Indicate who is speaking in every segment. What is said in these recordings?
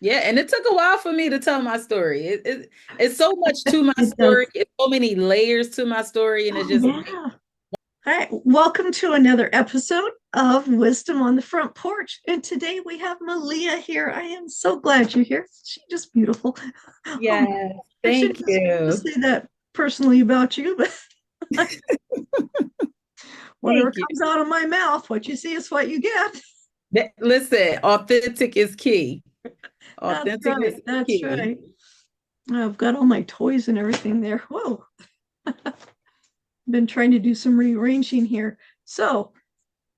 Speaker 1: Yeah, and it took a while for me to tell my story. It's so much to my
Speaker 2: It does.
Speaker 1: story. It's so many layers to my story, and it's
Speaker 2: Oh,
Speaker 1: just
Speaker 2: yeah. All right. Welcome to another episode of Wisdom on the Front Porch. And today we have Melia here. I am so glad you're here. She's just beautiful. Oh,
Speaker 1: yes,
Speaker 2: I
Speaker 1: thank
Speaker 2: shouldn't
Speaker 1: you.
Speaker 2: say that personally about you, but whatever
Speaker 1: Thank you.
Speaker 2: comes out of my mouth, what you see is what you get.
Speaker 1: Listen, authentic is key.
Speaker 2: That's
Speaker 1: Authentic
Speaker 2: right.
Speaker 1: is
Speaker 2: That's
Speaker 1: key.
Speaker 2: right. I've got all my toys and everything there. Whoa. Been trying to do some rearranging here. So,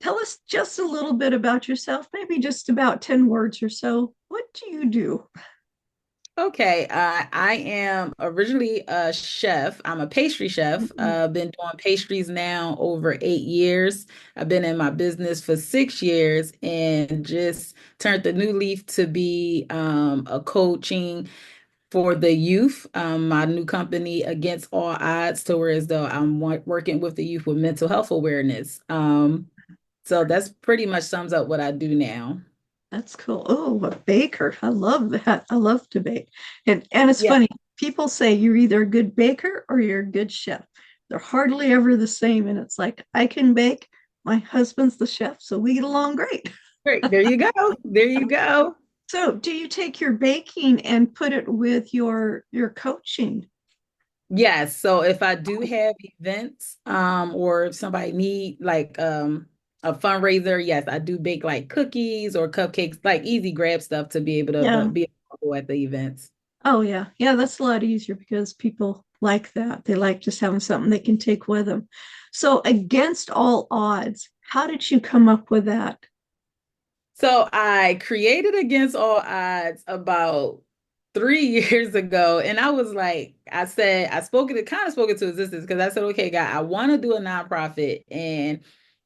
Speaker 2: tell us just a little bit about yourself, maybe just about 10 words or so. What do you do?
Speaker 1: Okay, I am originally a chef. I'm a pastry chef. Been doing pastries now over 8 years. I've been in my business for 6 years and just turned the new leaf to be a coaching for the youth. My new company, Against All Odds, to where as though I'm working with the youth with mental health awareness. So that's pretty much sums up what I do now.
Speaker 2: That's cool. Oh, a baker. I love that. I love to bake. And it's
Speaker 1: Yeah.
Speaker 2: funny. People say you're either a good baker or you're a good chef. They're hardly ever the same. And it's like, I can bake. My husband's the chef, so we get along great.
Speaker 1: Great. There you go. There you go.
Speaker 2: So, do you take your baking and put it with your coaching?
Speaker 1: Yes. So if I do have events, or if somebody need like a fundraiser, yes, I do bake like cookies or cupcakes, like easy grab stuff to be able to
Speaker 2: Yeah.
Speaker 1: be available at the events.
Speaker 2: Oh, yeah. Yeah, that's a lot easier because people like that. They like just having something they can take with them. So, against all odds, how did you come up with that?
Speaker 1: So I created Against All Odds about 3 years ago. And I was like, I said, kind of spoke it to existence because I said, okay, God, I want to do a nonprofit. And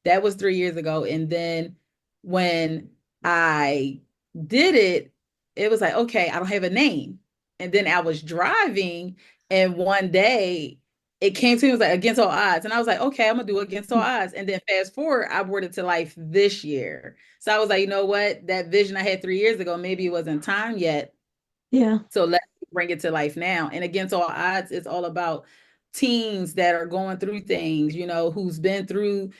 Speaker 1: that was 3 years ago. And then when I did it, it was like, okay, I don't have a name. And then I was driving, and one day it came to me, it was like Against All Odds. And I was like, okay, I'm gonna do Against All Odds. And then fast forward, I brought it to life this year. So I was like, you know what? That vision I had 3 years ago, maybe it wasn't time yet.
Speaker 2: Yeah.
Speaker 1: So let's bring it to life now. And Against All Odds, it's all about teens that are going through things, who's been through,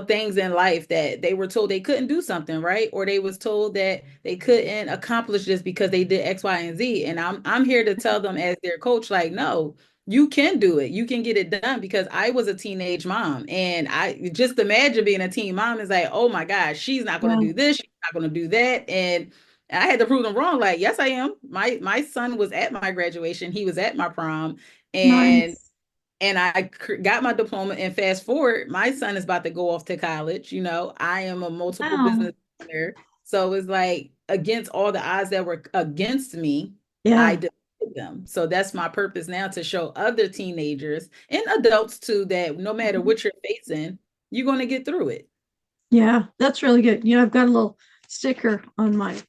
Speaker 1: things in life that they were told they couldn't do something, right? Or they was told that they couldn't accomplish this because they did X, Y, and Z. And I'm here to tell them as their coach, like, no, you can do it. You can get it done because I was a teenage mom. And I just imagine being a teen mom is like, oh my gosh, she's not going to
Speaker 2: Yeah.
Speaker 1: do this, she's not going to do that. And I had to prove them wrong. Like, yes, I am. My son was at my graduation. He was at my prom, and
Speaker 2: Nice.
Speaker 1: I got my diploma. And fast forward, my son is about to go off to college. I am a multiple
Speaker 2: Wow.
Speaker 1: business owner, so it's like against all the odds that were against me, I
Speaker 2: Yeah.
Speaker 1: defeated them. So that's my purpose now, to show other teenagers and adults too that no matter what you're facing, you're going to get through it.
Speaker 2: Yeah, that's really good. I've got a little sticker on my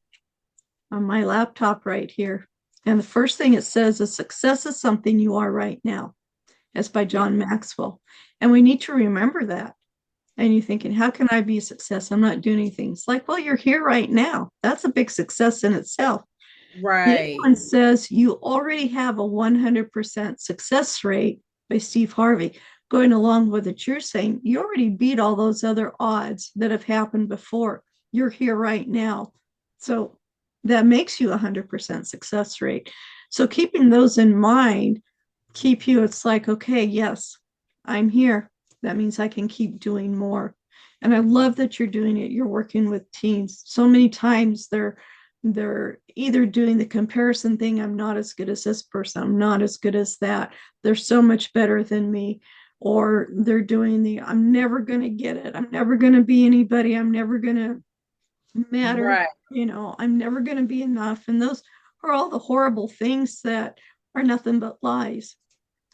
Speaker 2: laptop right here. And the first thing it says is success is something you are right now. That's by
Speaker 1: Yeah.
Speaker 2: John Maxwell. And we need to remember that. And you're thinking, how can I be a success? I'm not doing anything. It's like, well, you're here right now. That's a big success in itself. The other
Speaker 1: Right.
Speaker 2: one says you already have a 100% success rate by Steve Harvey. Going along with what you're saying, you already beat all those other odds that have happened before. You're here right now. So that makes you a 100% success rate. So keeping those in mind, it's like, okay, yes, I'm here. That means I can keep doing more. And I love that you're doing it. You're working with teens. So many times they're either doing the comparison thing, I'm not as good as this person, I'm not as good as that, they're so much better than me, or they're doing the I'm never going to get it, I'm never going to be anybody, I'm never going to matter,
Speaker 1: Right.
Speaker 2: I'm never going to be enough. And those are all the horrible things that are nothing but lies,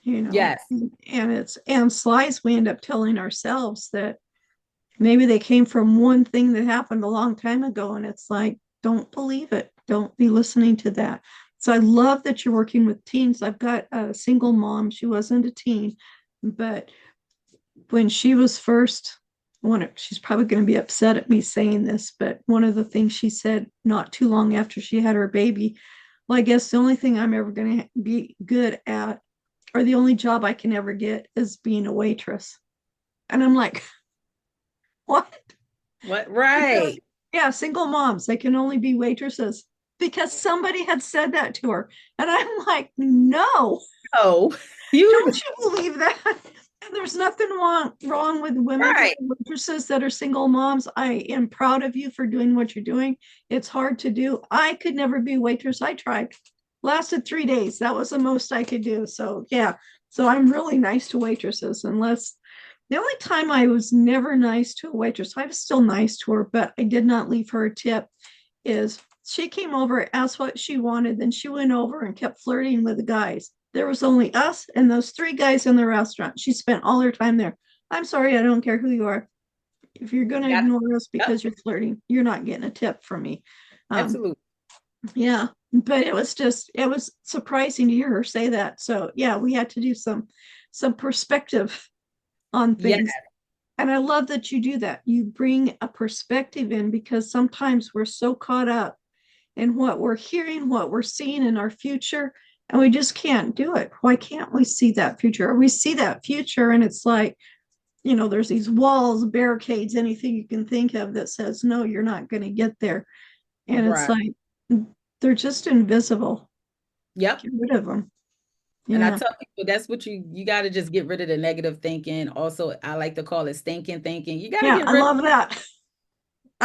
Speaker 2: you know.
Speaker 1: Yes.
Speaker 2: And it's lies we end up telling ourselves that maybe they came from one thing that happened a long time ago. And it's like, don't believe it. Don't be listening to that. So I love that you're working with teens. I've got a single mom. She wasn't a teen, but when she was first she's probably going to be upset at me saying this, but one of the things she said not too long after she had her baby, well, I guess the only thing I'm ever going to be good at, or the only job I can ever get, is being a waitress. And I'm like, what?
Speaker 1: What?
Speaker 2: Because,
Speaker 1: Right.
Speaker 2: yeah, single moms, they can only be waitresses because somebody had said that to her. And I'm like, no,
Speaker 1: Oh, you
Speaker 2: don't you believe that? And there's nothing wrong with women who are
Speaker 1: right.
Speaker 2: waitresses that are single moms. I am proud of you for doing what you're doing. It's hard to do. I could never be a waitress. I tried. Lasted 3 days. That was the most I could do. So yeah. So I'm really nice to waitresses, unless the only time I was never nice to a waitress, I was still nice to her, but I did not leave her a tip, is she came over, asked what she wanted, then she went over and kept flirting with the guys. There was only us and those three guys in the restaurant. She spent all her time there. I'm sorry, I don't care who you are. If you're going to
Speaker 1: Got it.
Speaker 2: ignore us
Speaker 1: Yep.
Speaker 2: because you're flirting, you're not getting a tip from me. Um,
Speaker 1: Absolutely.
Speaker 2: yeah, but it was surprising to hear her say that. So yeah, we had to do some perspective on
Speaker 1: Yeah.
Speaker 2: things. And I love that you do that. You bring a perspective in, because sometimes we're so caught up in what we're hearing, what we're seeing in our future, and we just can't do it. Why can't we see that future? Or we see that future and it's like, there's these walls, barricades, anything you can think of that says, no, you're not going to get there. And it's
Speaker 1: Right.
Speaker 2: like, they're just invisible.
Speaker 1: Yep.
Speaker 2: Get rid of them.
Speaker 1: And I
Speaker 2: Yeah.
Speaker 1: tell people that's what you got to just get rid of the negative thinking. Also, I like to call it stinking thinking. You got to
Speaker 2: Yeah.
Speaker 1: get
Speaker 2: I
Speaker 1: rid
Speaker 2: love that.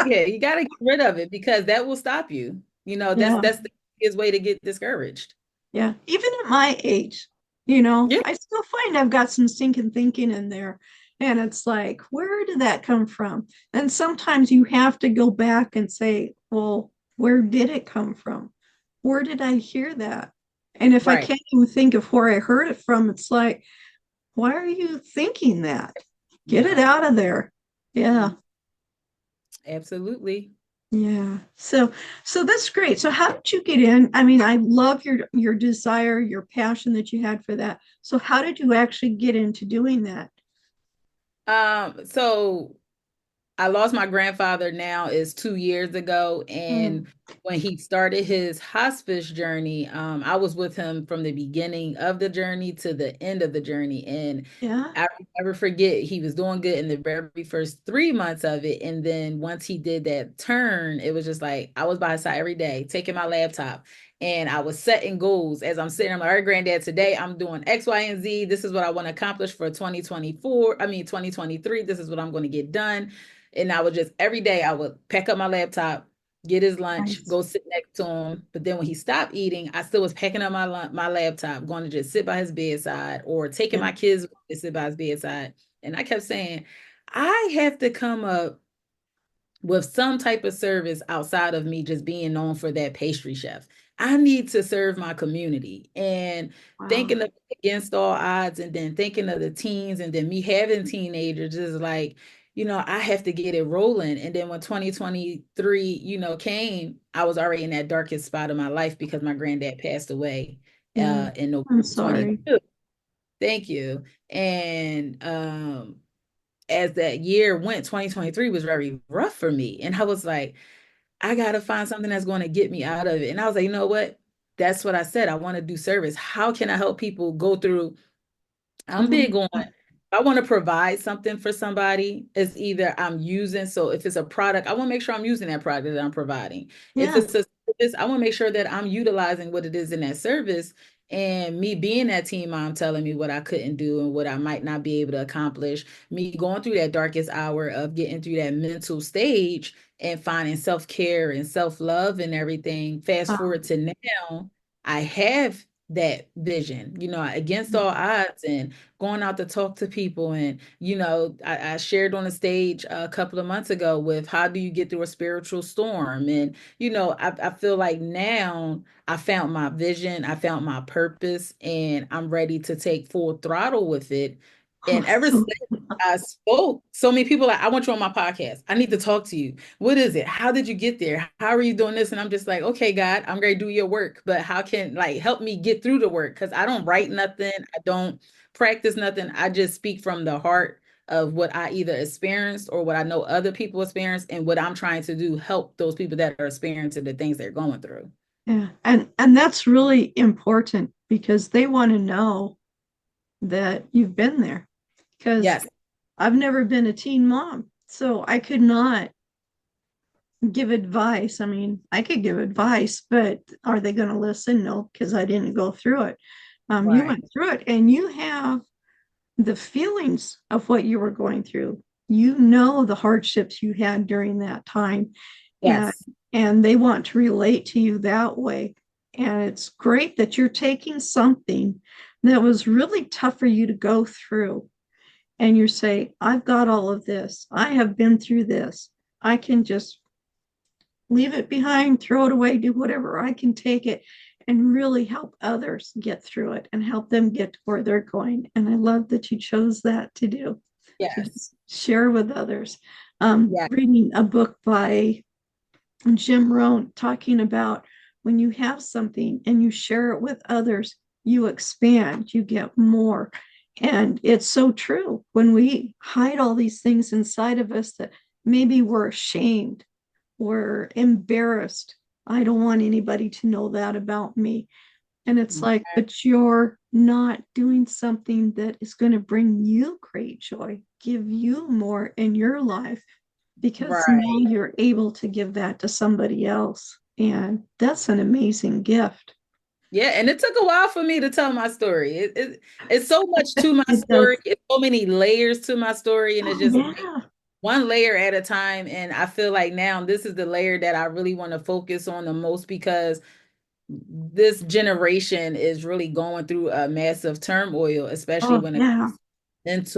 Speaker 1: Yeah, you got to get rid of it because that will stop you.
Speaker 2: Yeah.
Speaker 1: That's the easiest way to get discouraged.
Speaker 2: Yeah. Even at my age,
Speaker 1: Yeah.
Speaker 2: I still find I've got some stinking thinking in there. And it's like, where did that come from? And sometimes you have to go back and say, well, where did it come from? Where did I hear that? And if I
Speaker 1: Right.
Speaker 2: can't even think of where I heard it from, it's like, why are you thinking that? Get it
Speaker 1: Yeah.
Speaker 2: out of there. Yeah.
Speaker 1: Mhm. Absolutely.
Speaker 2: Yeah. So that's great. So how did you get in? I mean, I love your desire, your passion that you had for that. So how did you actually get into doing that?
Speaker 1: So I lost my grandfather now is 2 years ago.
Speaker 2: Mm,
Speaker 1: And when he started his hospice journey, I was with him from the beginning of the journey to the end of the journey. And
Speaker 2: yeah.
Speaker 1: I never forget, he was doing good in the very first 3 months of it. And then once he did that turn, it was just like I was by his side every day, taking my laptop. And I was setting goals as I'm sitting. I'm like, all right, granddad, today I'm doing X, Y, and Z. This is what I want to accomplish for 2024. I mean, 2023. This is what I'm going to get done. And I would just every day I would pack up my laptop, get his lunch,
Speaker 2: Nice.
Speaker 1: go sit next to him. But then when he stopped eating, I still was packing up my laptop, going to just sit by his bedside or taking
Speaker 2: Yeah.
Speaker 1: my kids to sit by his bedside. And I kept saying, I have to come up with some type of service outside of me just being known for that pastry chef. I need to serve my community. And
Speaker 2: Wow.
Speaker 1: thinking of against all odds and then thinking of the teens and then me having teenagers is like, I have to get it rolling. And then when 2023, came, I was already in that darkest spot of my life because my granddad passed away
Speaker 2: Yeah.
Speaker 1: in
Speaker 2: I'm
Speaker 1: November
Speaker 2: sorry.
Speaker 1: 22. Thank you. And as that year went, 2023 was very rough for me. And I was like, I got to find something that's going to get me out of it. And I was like, you know what? That's what I said. I want to do service. How can I help people go through I'm big on
Speaker 2: Mhm.
Speaker 1: I want to provide something for somebody. It's either I'm using, so if it's a product, I want to make sure I'm using that product that I'm providing. If
Speaker 2: Yeah.
Speaker 1: it's a service, I want to make sure that I'm utilizing what it is in that service. And me being that team mom telling me what I couldn't do and what I might not be able to accomplish, me going through that darkest hour of getting through that mental stage and finding self-care and self-love and everything. Fast
Speaker 2: Wow.
Speaker 1: forward to now, I have that vision, against all odds and going out to talk to people. And, I shared on the stage a couple of months ago with how do you get through a spiritual storm? And, I feel like now I found my vision, I found my purpose, and I'm ready to take full throttle with it. And ever since
Speaker 2: Awesome.
Speaker 1: I spoke, so many people like, I want you on my podcast. I need to talk to you. What is it? How did you get there? How are you doing this? And I'm just like, okay, God, I'm going to do your work, but how can like help me get through the work? Because I don't write nothing. I don't practice nothing. I just speak from the heart of what I either experienced or what I know other people experience, and what I'm trying to do help those people that are experiencing the things they're going through.
Speaker 2: Yeah. And that's really important because they want to know that you've been there. Because
Speaker 1: Yes,
Speaker 2: I've never been a teen mom, so I could not give advice. I mean, I could give advice, but are they going to listen? No, because I didn't go through it. You
Speaker 1: right.
Speaker 2: went through it and you have the feelings of what you were going through. You know the hardships you had during that time, and
Speaker 1: Yes,
Speaker 2: they want to relate to you that way. And it's great that you're taking something that was really tough for you to go through, and you say, I've got all of this. I have been through this. I can just leave it behind, throw it away, do whatever. I can take it and really help others get through it and help them get to where they're going. And I love that you chose that to do, to
Speaker 1: yes,
Speaker 2: just share with others.
Speaker 1: yes,
Speaker 2: Reading a book by Jim Rohn talking about when you have something and you share it with others, you expand, you get more. And it's so true. When we hide all these things inside of us that maybe we're ashamed, we're embarrassed. I don't want anybody to know that about me. And it's like, but you're not doing something that is going to bring you great joy, give you more in your life, because now
Speaker 1: right.
Speaker 2: you're able to give that to somebody else. And that's an amazing gift.
Speaker 1: Yeah, and it took a while for me to tell my story. It's so much to my
Speaker 2: It does.
Speaker 1: story. It's so many layers to my story, and it's
Speaker 2: Oh,
Speaker 1: just like
Speaker 2: yeah.
Speaker 1: one layer at a time. And I feel like now this is the layer that I really want to focus on the most, because this generation is really going through a massive turmoil, especially
Speaker 2: Oh,
Speaker 1: when it
Speaker 2: yeah.
Speaker 1: it's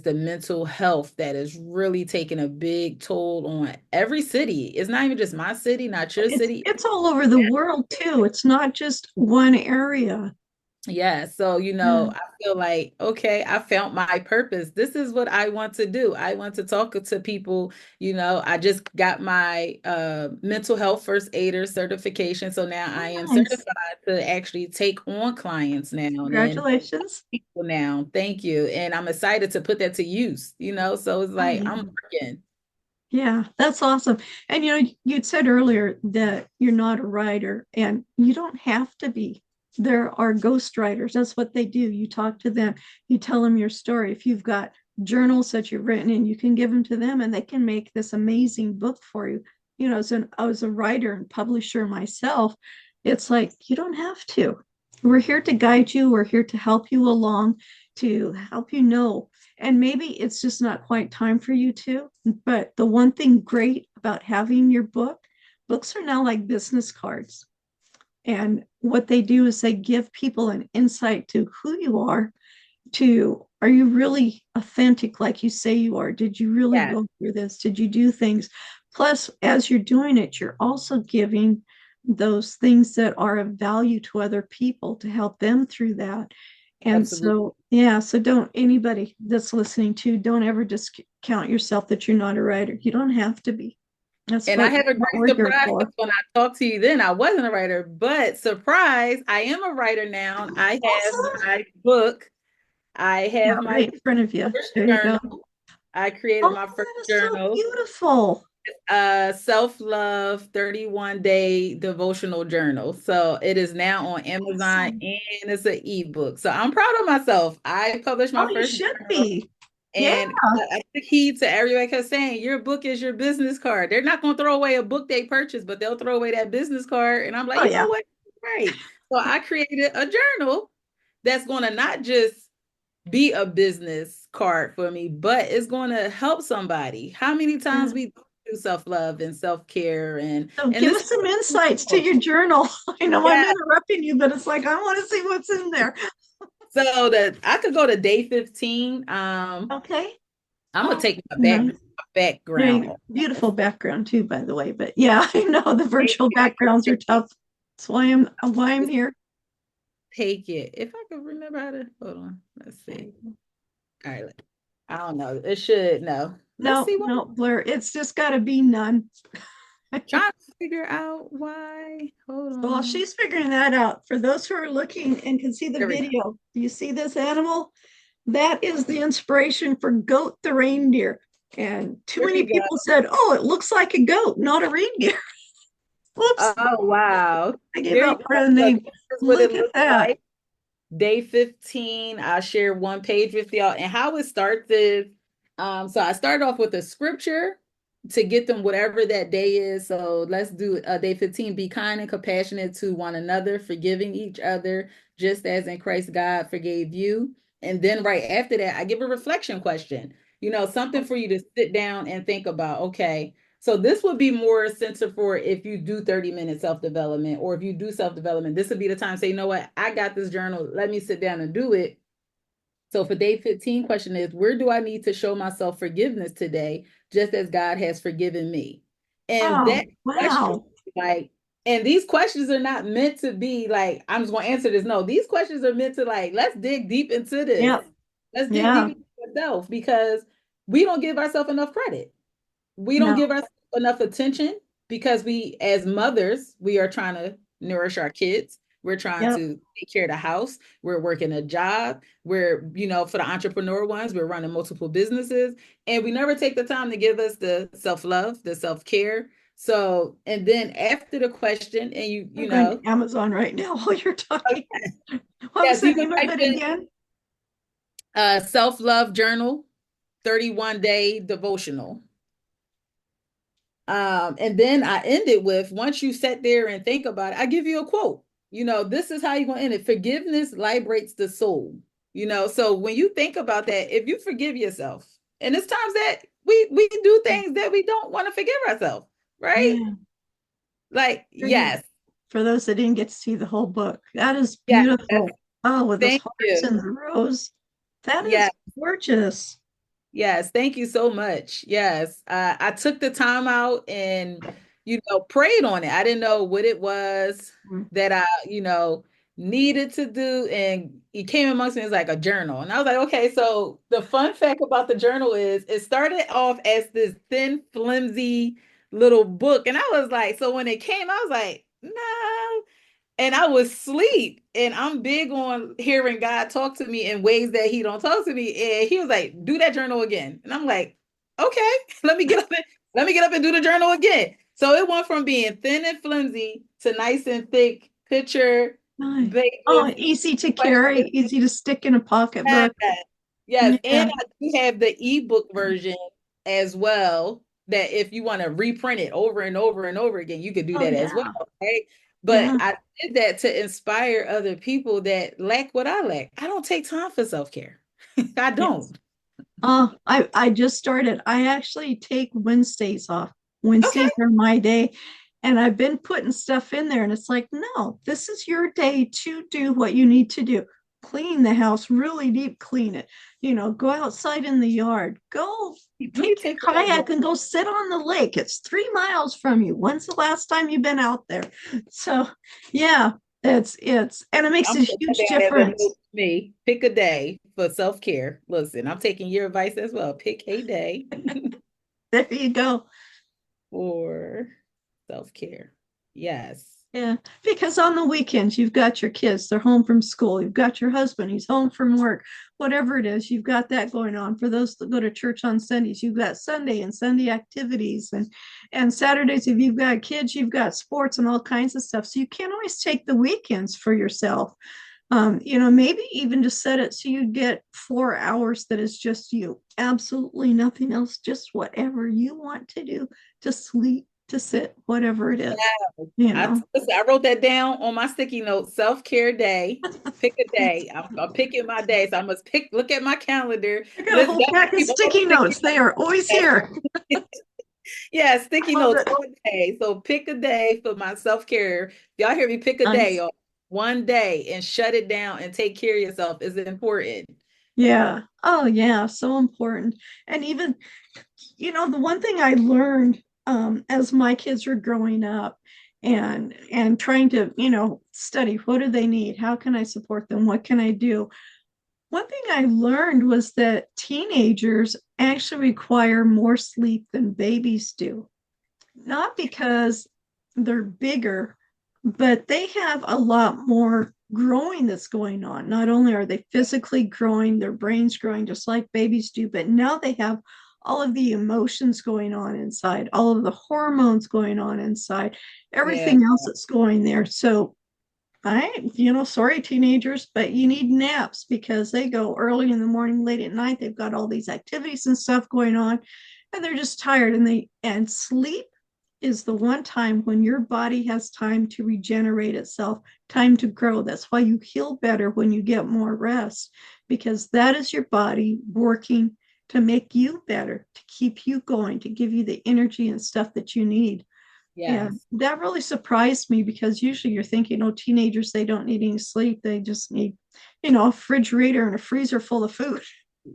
Speaker 1: the mental health that is really taking a big toll on every city. It's not even just my city, not your city.
Speaker 2: It's all over the world too. It's not just one area.
Speaker 1: Yeah, so
Speaker 2: Yeah.
Speaker 1: I feel like, okay, I found my purpose. This is what I want to do. I want to talk to people. I just got my mental health first aider certification. So now I am
Speaker 2: Nice.
Speaker 1: certified to actually take on clients now and
Speaker 2: Congratulations.
Speaker 1: people now. Thank you. And I'm excited to put that to use. So it's
Speaker 2: Oh,
Speaker 1: like
Speaker 2: yeah.
Speaker 1: I'm working.
Speaker 2: Yeah, that's awesome. And you'd said earlier that you're not a writer, and you don't have to be. There are ghost writers. That's what they do. You talk to them, you tell them your story. If you've got journals that you've written in, you can give them to them and they can make this amazing book for you. I was a writer and publisher myself. It's like you don't have to. We're here to guide you, we're here to help you along, to help you know, and maybe it's just not quite time for you to. But the one thing great about having your books are now like business cards. And what they do is they give people an insight to who you are, to are you really authentic like you say you are? Did you really
Speaker 1: Yes,
Speaker 2: go through this? Did you do things? Plus, as you're doing it, you're also giving those things that are of value to other people to help them through that. And
Speaker 1: absolutely.
Speaker 2: so, yeah, so don't anybody that's listening to, don't ever discount yourself that you're not a writer. You don't have to be.
Speaker 1: And I have a
Speaker 2: What
Speaker 1: great
Speaker 2: we're here
Speaker 1: surprise,
Speaker 2: for.
Speaker 1: because when I talked to you then, I wasn't a writer, but surprise, I am a writer now. I have
Speaker 2: Awesome.
Speaker 1: my book. I
Speaker 2: Yeah,
Speaker 1: have my
Speaker 2: right in front of you.
Speaker 1: first
Speaker 2: There you go.
Speaker 1: journal. I created
Speaker 2: Oh,
Speaker 1: my first
Speaker 2: that is so
Speaker 1: journal,
Speaker 2: beautiful.
Speaker 1: self-love 31-day devotional journal. So it is now on Amazon,
Speaker 2: Awesome.
Speaker 1: and it's an ebook. So I'm proud of myself. I published
Speaker 2: Oh,
Speaker 1: my
Speaker 2: you
Speaker 1: first
Speaker 2: should
Speaker 1: journal.
Speaker 2: be. Yeah.
Speaker 1: And I took heed to everybody kept saying, your book is your business card. They're not going to throw away a book they purchased, but they'll throw away that business card. And I'm like,
Speaker 2: Oh,
Speaker 1: you know
Speaker 2: yeah.
Speaker 1: what? Right. So I created a journal that's going to not just be a business card for me, but it's going to help somebody. How many times
Speaker 2: Yeah.
Speaker 1: we do self-love and self-care, and
Speaker 2: So
Speaker 1: and
Speaker 2: give
Speaker 1: this
Speaker 2: us some insights to your journal. I know I'm
Speaker 1: yeah.
Speaker 2: interrupting you, but it's like I want to see what's in there.
Speaker 1: So that I could go to day 15.
Speaker 2: Okay.
Speaker 1: I'm gonna
Speaker 2: Oh,
Speaker 1: take
Speaker 2: nice. There
Speaker 1: background
Speaker 2: you
Speaker 1: off.
Speaker 2: beautiful background too, by the way. But yeah, I know the virtual
Speaker 1: I
Speaker 2: backgrounds are
Speaker 1: can
Speaker 2: tough. That's why I'm here.
Speaker 1: take it. If I could remember how to, hold on. Let's see. All right. I don't know. It should no. Let's
Speaker 2: No,
Speaker 1: see what
Speaker 2: no, Blair. It's just got to be none.
Speaker 1: trying to figure out why. Hold
Speaker 2: So while
Speaker 1: on.
Speaker 2: she's figuring that out, for those who are looking and can see the
Speaker 1: There we go.
Speaker 2: video, do you see this animal? That is the inspiration for Goat the reindeer. And too
Speaker 1: There
Speaker 2: many
Speaker 1: you go.
Speaker 2: people said, "Oh, it looks like a goat, not a reindeer." Whoops,
Speaker 1: Oh, wow.
Speaker 2: I gave
Speaker 1: There you
Speaker 2: out
Speaker 1: go.
Speaker 2: part of the
Speaker 1: So
Speaker 2: name.
Speaker 1: this is what it
Speaker 2: Look at
Speaker 1: looks
Speaker 2: that.
Speaker 1: like. Day 15, I'll share one page with y'all. And how it starts is so I start off with a scripture to get them whatever that day is. So let's do day 15. Be kind and compassionate to one another, forgiving each other, just as in Christ God forgave you. And then right after that, I give a reflection question, something for you to sit down and think about. Okay, so this would be more centered for if you do 30-minute self-development, or if you do self-development, this would be the time to say, you know what, I got this journal. Let me sit down and do it. So for day 15, question is, where do I need to show myself forgiveness today, just as God has forgiven me? And that
Speaker 2: Oh,
Speaker 1: question,
Speaker 2: wow.
Speaker 1: like, and these questions are not meant to be like, I'm just going to answer this. No, these questions are meant to like, let's dig deep into this.
Speaker 2: Yep.
Speaker 1: Let's dig
Speaker 2: Yeah.
Speaker 1: deep into ourselves, because we don't give ourselves enough credit. We don't
Speaker 2: No.
Speaker 1: give ourselves enough attention, because we, as mothers, we are trying to nourish our kids. We're trying
Speaker 2: Yep.
Speaker 1: to take care of the house. We're working a job. We're, for the entrepreneur ones, we're running multiple businesses. And we never take the time to give us the self-love, the self-care. So, and then after the question, and
Speaker 2: I'm going to Amazon right now while you're talking. What was
Speaker 1: yes,
Speaker 2: the
Speaker 1: you can
Speaker 2: name of
Speaker 1: type
Speaker 2: it
Speaker 1: in
Speaker 2: again?
Speaker 1: self-love journal, 31-day devotional. And then I end it with, once you sit there and think about it, I give you a quote. This is how you're going to end it. Forgiveness liberates the soul. So when you think about that, if you forgive yourself, and it's times that we do things that we don't want to forgive ourselves, right?
Speaker 2: Yeah.
Speaker 1: Like,
Speaker 2: Great.
Speaker 1: yes,
Speaker 2: For those that didn't get to see the whole book, that is
Speaker 1: yes,
Speaker 2: beautiful. Oh, with those
Speaker 1: thank
Speaker 2: hearts
Speaker 1: you.
Speaker 2: and the rose. That is
Speaker 1: Yes.
Speaker 2: gorgeous.
Speaker 1: Yes, thank you so much. Yes, I took the time out and, prayed on it. I didn't know what it was
Speaker 2: Mm.
Speaker 1: that I, needed to do. And it came amongst me as like a journal. And I was like, okay, so the fun fact about the journal is it started off as this thin, flimsy little book. And I was like, so when it came, I was like, no, and I was asleep. And I'm big on hearing God talk to me in ways that He don't talk to me. And He was like, "Do that journal again." And I'm like, "Okay, let me get up and do the journal again." So it went from being thin and flimsy to nice and thick, picture
Speaker 2: Nice. Oh,
Speaker 1: based
Speaker 2: easy to carry,
Speaker 1: questions.
Speaker 2: easy to stick in a pocketbook.
Speaker 1: Yes, yes.
Speaker 2: Yeah.
Speaker 1: And I do have the ebook version as well, that if you want to reprint it over and over and over again, you could do
Speaker 2: Oh,
Speaker 1: that as well,
Speaker 2: yeah.
Speaker 1: right? But
Speaker 2: Yeah.
Speaker 1: I did that to inspire other people that lack what I lack. I don't take time for self-care. I
Speaker 2: Yes.
Speaker 1: don't.
Speaker 2: I just started. I actually take Wednesdays off.
Speaker 1: Okay.
Speaker 2: Wednesdays are my day. And I've been putting stuff in there, and it's like, no, this is your day to do what you need to do. Clean the house, really deep clean it. Go outside in the yard. Go
Speaker 1: Let me
Speaker 2: take
Speaker 1: take
Speaker 2: your
Speaker 1: what I
Speaker 2: kayak
Speaker 1: wrote.
Speaker 2: and go sit on the lake. It's 3 miles from you. When's the last time you've been out there? So yeah, and it makes
Speaker 1: I'm
Speaker 2: a
Speaker 1: putting that
Speaker 2: huge
Speaker 1: down as a
Speaker 2: difference.
Speaker 1: note to me. Pick a day for self-care. Listen, I'm taking your advice as well. Pick a day
Speaker 2: There you go.
Speaker 1: for self-care. Yes.
Speaker 2: Yeah, because on the weekends, you've got your kids, they're home from school, you've got your husband, he's home from work, whatever it is, you've got that going on. For those that go to church on Sundays, you've got Sunday and Sunday activities, and Saturdays, if you've got kids, you've got sports and all kinds of stuff. So you can't always take the weekends for yourself. Maybe even just set it so you get 4 hours that is just you, absolutely nothing else, just whatever you want to do, to sleep, to sit, whatever it is, you know.
Speaker 1: Listen, I wrote that down on my sticky note. Self-care day. Pick a day. I'm picking my day. So I must look at my calendar.
Speaker 2: I got a
Speaker 1: Let's
Speaker 2: whole pack of
Speaker 1: definitely
Speaker 2: sticky notes. They are always here.
Speaker 1: yeah, sticky
Speaker 2: I love
Speaker 1: notes
Speaker 2: it.
Speaker 1: all day. So pick a day for my self-care. Y'all hear me? Pick a day
Speaker 2: Nice.
Speaker 1: or one day and shut it down and take care of yourself is important.
Speaker 2: Yeah. Oh, yeah. So important. And even, the one thing I learned as my kids were growing up and trying to, study, what do they need? How can I support them? What can I do? One thing I learned was that teenagers actually require more sleep than babies do. Not because they're bigger, but they have a lot more growing that's going on. Not only are they physically growing, their brains growing just like babies do, but now they have all of the emotions going on inside, all of the hormones going on inside,
Speaker 1: Yeah.
Speaker 2: everything else that's going there. So sorry, teenagers, but you need naps because they go early in the morning, late at night. They've got all these activities and stuff going on, and they're just tired. And sleep is the one time when your body has time to regenerate itself, time to grow. That's why you heal better when you get more rest, because that is your body working to make you better, to keep you going, to give you the energy and stuff that you need. And
Speaker 1: Yes.
Speaker 2: that really surprised me because usually you're thinking, oh, teenagers, they don't need any sleep. They just need, a refrigerator and a freezer full of food.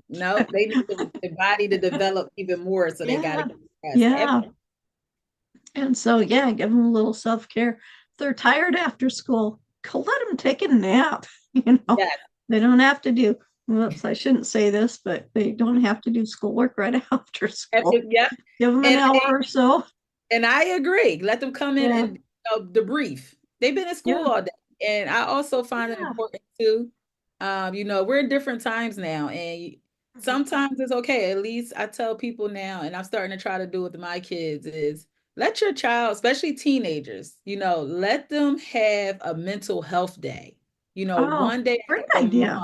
Speaker 1: No, they need the body to develop even more, so they got to
Speaker 2: Yeah.
Speaker 1: get rest.
Speaker 2: Yeah. And so, yeah, give them a little self care. If they're tired after school, go let them take a nap. You know,
Speaker 1: Yes.
Speaker 2: they don't have to do, whoops, I shouldn't say this, but they don't have to do schoolwork right after school.
Speaker 1: Yep.
Speaker 2: Give them an
Speaker 1: And
Speaker 2: hour or so.
Speaker 1: I agree. Let them come in
Speaker 2: Yeah.
Speaker 1: and debrief. They've been in
Speaker 2: Yeah.
Speaker 1: school all day. And I also find it
Speaker 2: Yeah.
Speaker 1: important too. We're in different times now, and sometimes it's okay. At least I tell people now, and I'm starting to try to do with my kids, is let your child, especially teenagers, let them have a mental health day.
Speaker 2: Oh,
Speaker 1: One day
Speaker 2: great
Speaker 1: a
Speaker 2: idea.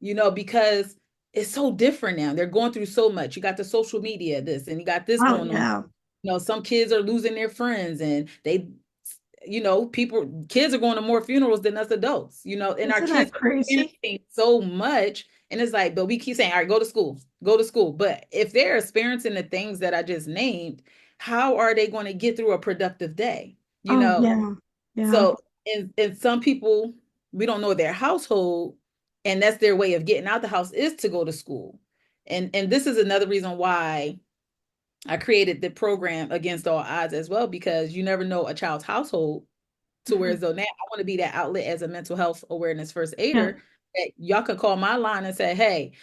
Speaker 1: month, because it's so different now. They're going through so much. You got the social media, this, and you got this
Speaker 2: Oh,
Speaker 1: going on.
Speaker 2: yeah.
Speaker 1: Some kids are losing their friends, and kids are going to more funerals than us adults, and our
Speaker 2: Isn't
Speaker 1: kids
Speaker 2: that
Speaker 1: are
Speaker 2: crazy?
Speaker 1: experiencing so much. And it's like, but we keep saying, all right, go to school, go to school. But if they're experiencing the things that I just named, how are they going to get through a productive day? You
Speaker 2: Oh,
Speaker 1: know,
Speaker 2: yeah. Yeah.
Speaker 1: so, and some people, we don't know their household, and that's their way of getting out the house is to go to school. And this is another reason why I created the program Against All Odds as well, because you never know a child's household to where
Speaker 2: Mhm.
Speaker 1: as though now I want to be that outlet as a mental health awareness first
Speaker 2: Yeah.
Speaker 1: aider that y'all can call my line and say, hey,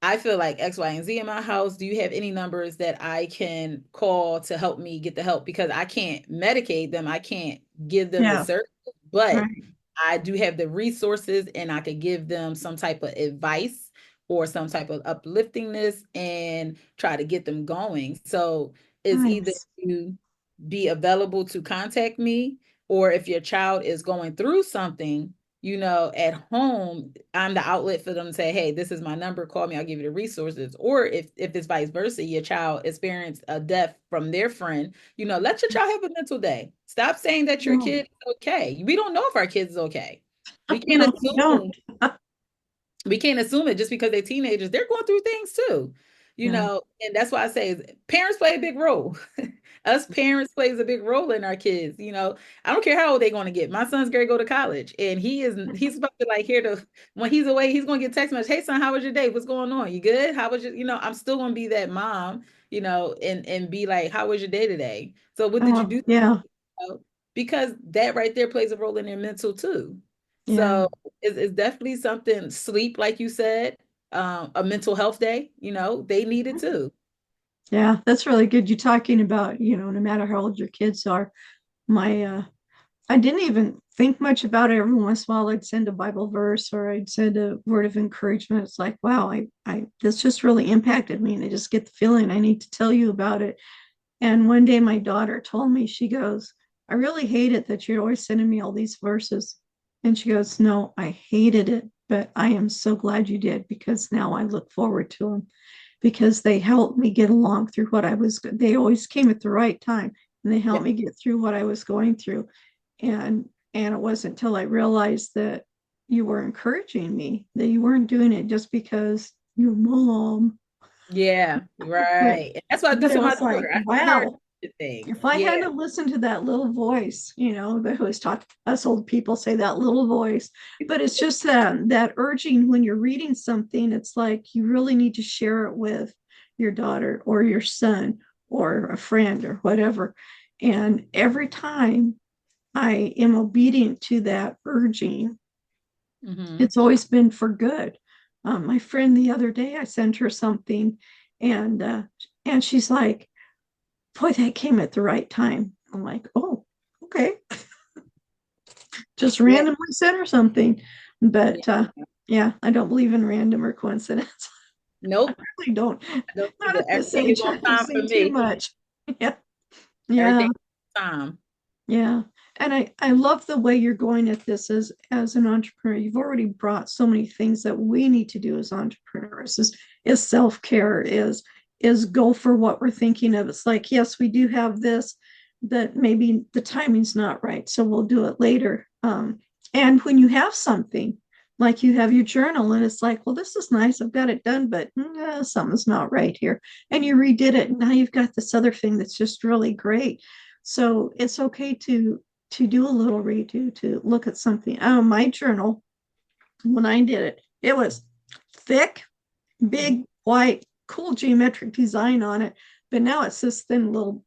Speaker 1: I feel like X, Y, and Z in my house. Do you have any numbers that I can call to help me get the help? Because I can't medicate them. I can't give them the
Speaker 2: Yeah.
Speaker 1: service, but
Speaker 2: Right.
Speaker 1: I do have the resources and I could give them some type of advice or some type of upliftingness and try to get them going. So it's either
Speaker 2: Nice.
Speaker 1: to be available to contact me, or if your child is going through something, at home, I'm the outlet for them to say, hey, this is my number, call me, I'll give you the resources. Or if it's vice versa, your child experienced a death from their friend, let your child have a mental day. Stop saying that your
Speaker 2: No,
Speaker 1: kid is okay. We don't know if our kid is okay. We can't
Speaker 2: no, you don't.
Speaker 1: assume we can't assume it just because they're teenagers. They're going through things too,
Speaker 2: Yeah.
Speaker 1: and that's why I say parents play a big role. Us parents plays a big role in our kids. I don't care how old they're going to get. My son's going to go to college, and he's about to like hear the when he's away, he's going to get text message. Hey son, how was your day? What's going on? You good? How was your? I'm still going to be that mom, and be like, how was your day today? So what did you
Speaker 2: Oh,
Speaker 1: do?
Speaker 2: yeah.
Speaker 1: Because that right there plays a role in their mental too.
Speaker 2: Yeah.
Speaker 1: So it's definitely something. Sleep, like you said, a mental health day. They need it too.
Speaker 2: Yeah. That's really good. You're talking about, no matter how old your kids are, my, I didn't even think much about it. Every once in a while, I'd send a Bible verse or I'd send a word of encouragement. It's like, wow, this just really impacted me. And I just get the feeling I need to tell you about it. And one day my daughter told me, she goes, I really hate it that you're always sending me all these verses. And she goes, no, I hated it, but I am so glad you did because now I look forward to them because they helped me get along through they always came at the right time and they
Speaker 1: Yeah.
Speaker 2: helped me get through what I was going through. And it wasn't until I realized that you were encouraging me, that you weren't doing it just because your mom,
Speaker 1: Yeah,
Speaker 2: but
Speaker 1: right. And that's what I do
Speaker 2: but
Speaker 1: to
Speaker 2: it
Speaker 1: my
Speaker 2: was like,
Speaker 1: daughter. I tell her
Speaker 2: wow,
Speaker 1: the things.
Speaker 2: if I
Speaker 1: Yeah.
Speaker 2: hadn't listened to that little voice, that always talk us old people say that little voice, but it's just that urging when you're reading something, it's like you really need to share it with your daughter or your son or a friend or whatever. And every time I am obedient to that urging,
Speaker 1: Hmm.
Speaker 2: it's always been for good. My friend the other day, I sent her something, and she's like, boy, that came at the right time. I'm like, oh, okay. just
Speaker 1: Yeah.
Speaker 2: randomly said or something.
Speaker 1: Yeah.
Speaker 2: But yeah, I don't believe in random or coincidence. I
Speaker 1: Nope.
Speaker 2: really don't.
Speaker 1: I don't
Speaker 2: Not
Speaker 1: either.
Speaker 2: at this
Speaker 1: Everything is
Speaker 2: age.
Speaker 1: on
Speaker 2: I've
Speaker 1: time for
Speaker 2: seen too
Speaker 1: me.
Speaker 2: much. Yeah. Yeah.
Speaker 1: Everything is on time.
Speaker 2: Yeah. And I love the way you're going at this as an entrepreneur. You've already brought so many things that we need to do as entrepreneurs is self-care, is go for what we're thinking of. It's like, yes, we do have this, that maybe the timing's not right, so we'll do it later. And when you have something, like you have your journal, and it's like, well, this is nice, I've got it done, but something's not right here. And you redid it, and now you've got this other thing that's just really great. So it's okay to do a little redo, to look at something. My journal, when I did it, it was thick, big, white, cool geometric design on it. But now it's this thin little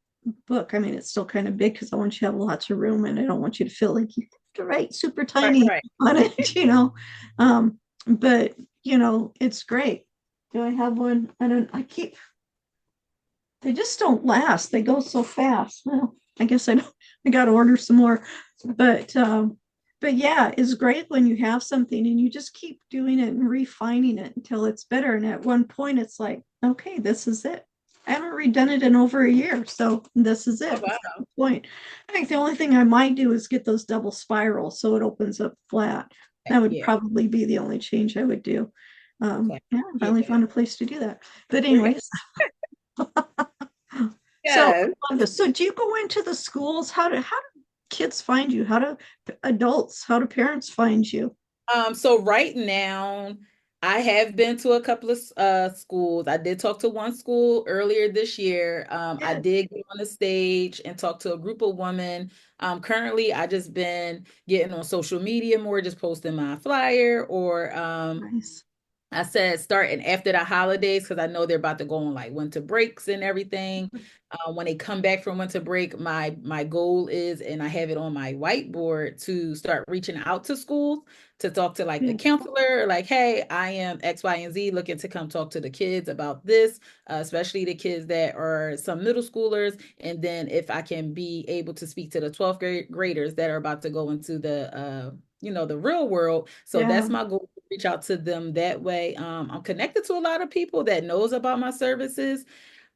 Speaker 2: book. I mean, it's still kind of big because I want you to have lots of room, and I don't want you to feel like you have to write super
Speaker 1: Right,
Speaker 2: tiny
Speaker 1: right.
Speaker 2: on it. Um, but it's great. Do I have one? I keep, they just don't last. They go so fast. Well, I guess I don't, I got to order some more. But but yeah, it's great when you have something and you just keep doing it and refining it until it's better. And at one point, it's like, okay, this is it. I haven't redone it in over a year, so this is
Speaker 1: Oh,
Speaker 2: it. It's at
Speaker 1: wow.
Speaker 2: the point. I think the only thing I might do is get those double spirals so it opens up flat. That would
Speaker 1: Yeah.
Speaker 2: probably be the only change I would do.
Speaker 1: Okay.
Speaker 2: Yeah, I
Speaker 1: Yeah.
Speaker 2: finally found a place to do that. But
Speaker 1: Great.
Speaker 2: anyways, so
Speaker 1: Yes.
Speaker 2: so do you go into the schools? How do kids find you? How do adults, how do parents find you?
Speaker 1: So right now, I have been to a couple of schools. I did talk to one school earlier this year. I
Speaker 2: Good.
Speaker 1: did get on the stage and talk to a group of women. Currently, I just been getting on social media more, just posting my flyer or
Speaker 2: Nice.
Speaker 1: I said starting after the holidays because I know they're about to go on like winter breaks and everything. When they come back from winter break, my goal is, and I have it on my whiteboard to start reaching out to schools to talk to like the
Speaker 2: Good.
Speaker 1: counselor, like, hey, I am X, Y, and Z looking to come talk to the kids about this, especially the kids that are some middle schoolers, and then if I can be able to speak to the 12th graders that are about to go into the the real world. So
Speaker 2: Yeah,
Speaker 1: that's my goal, reach out to them that way. I'm connected to a lot of people that knows about my services.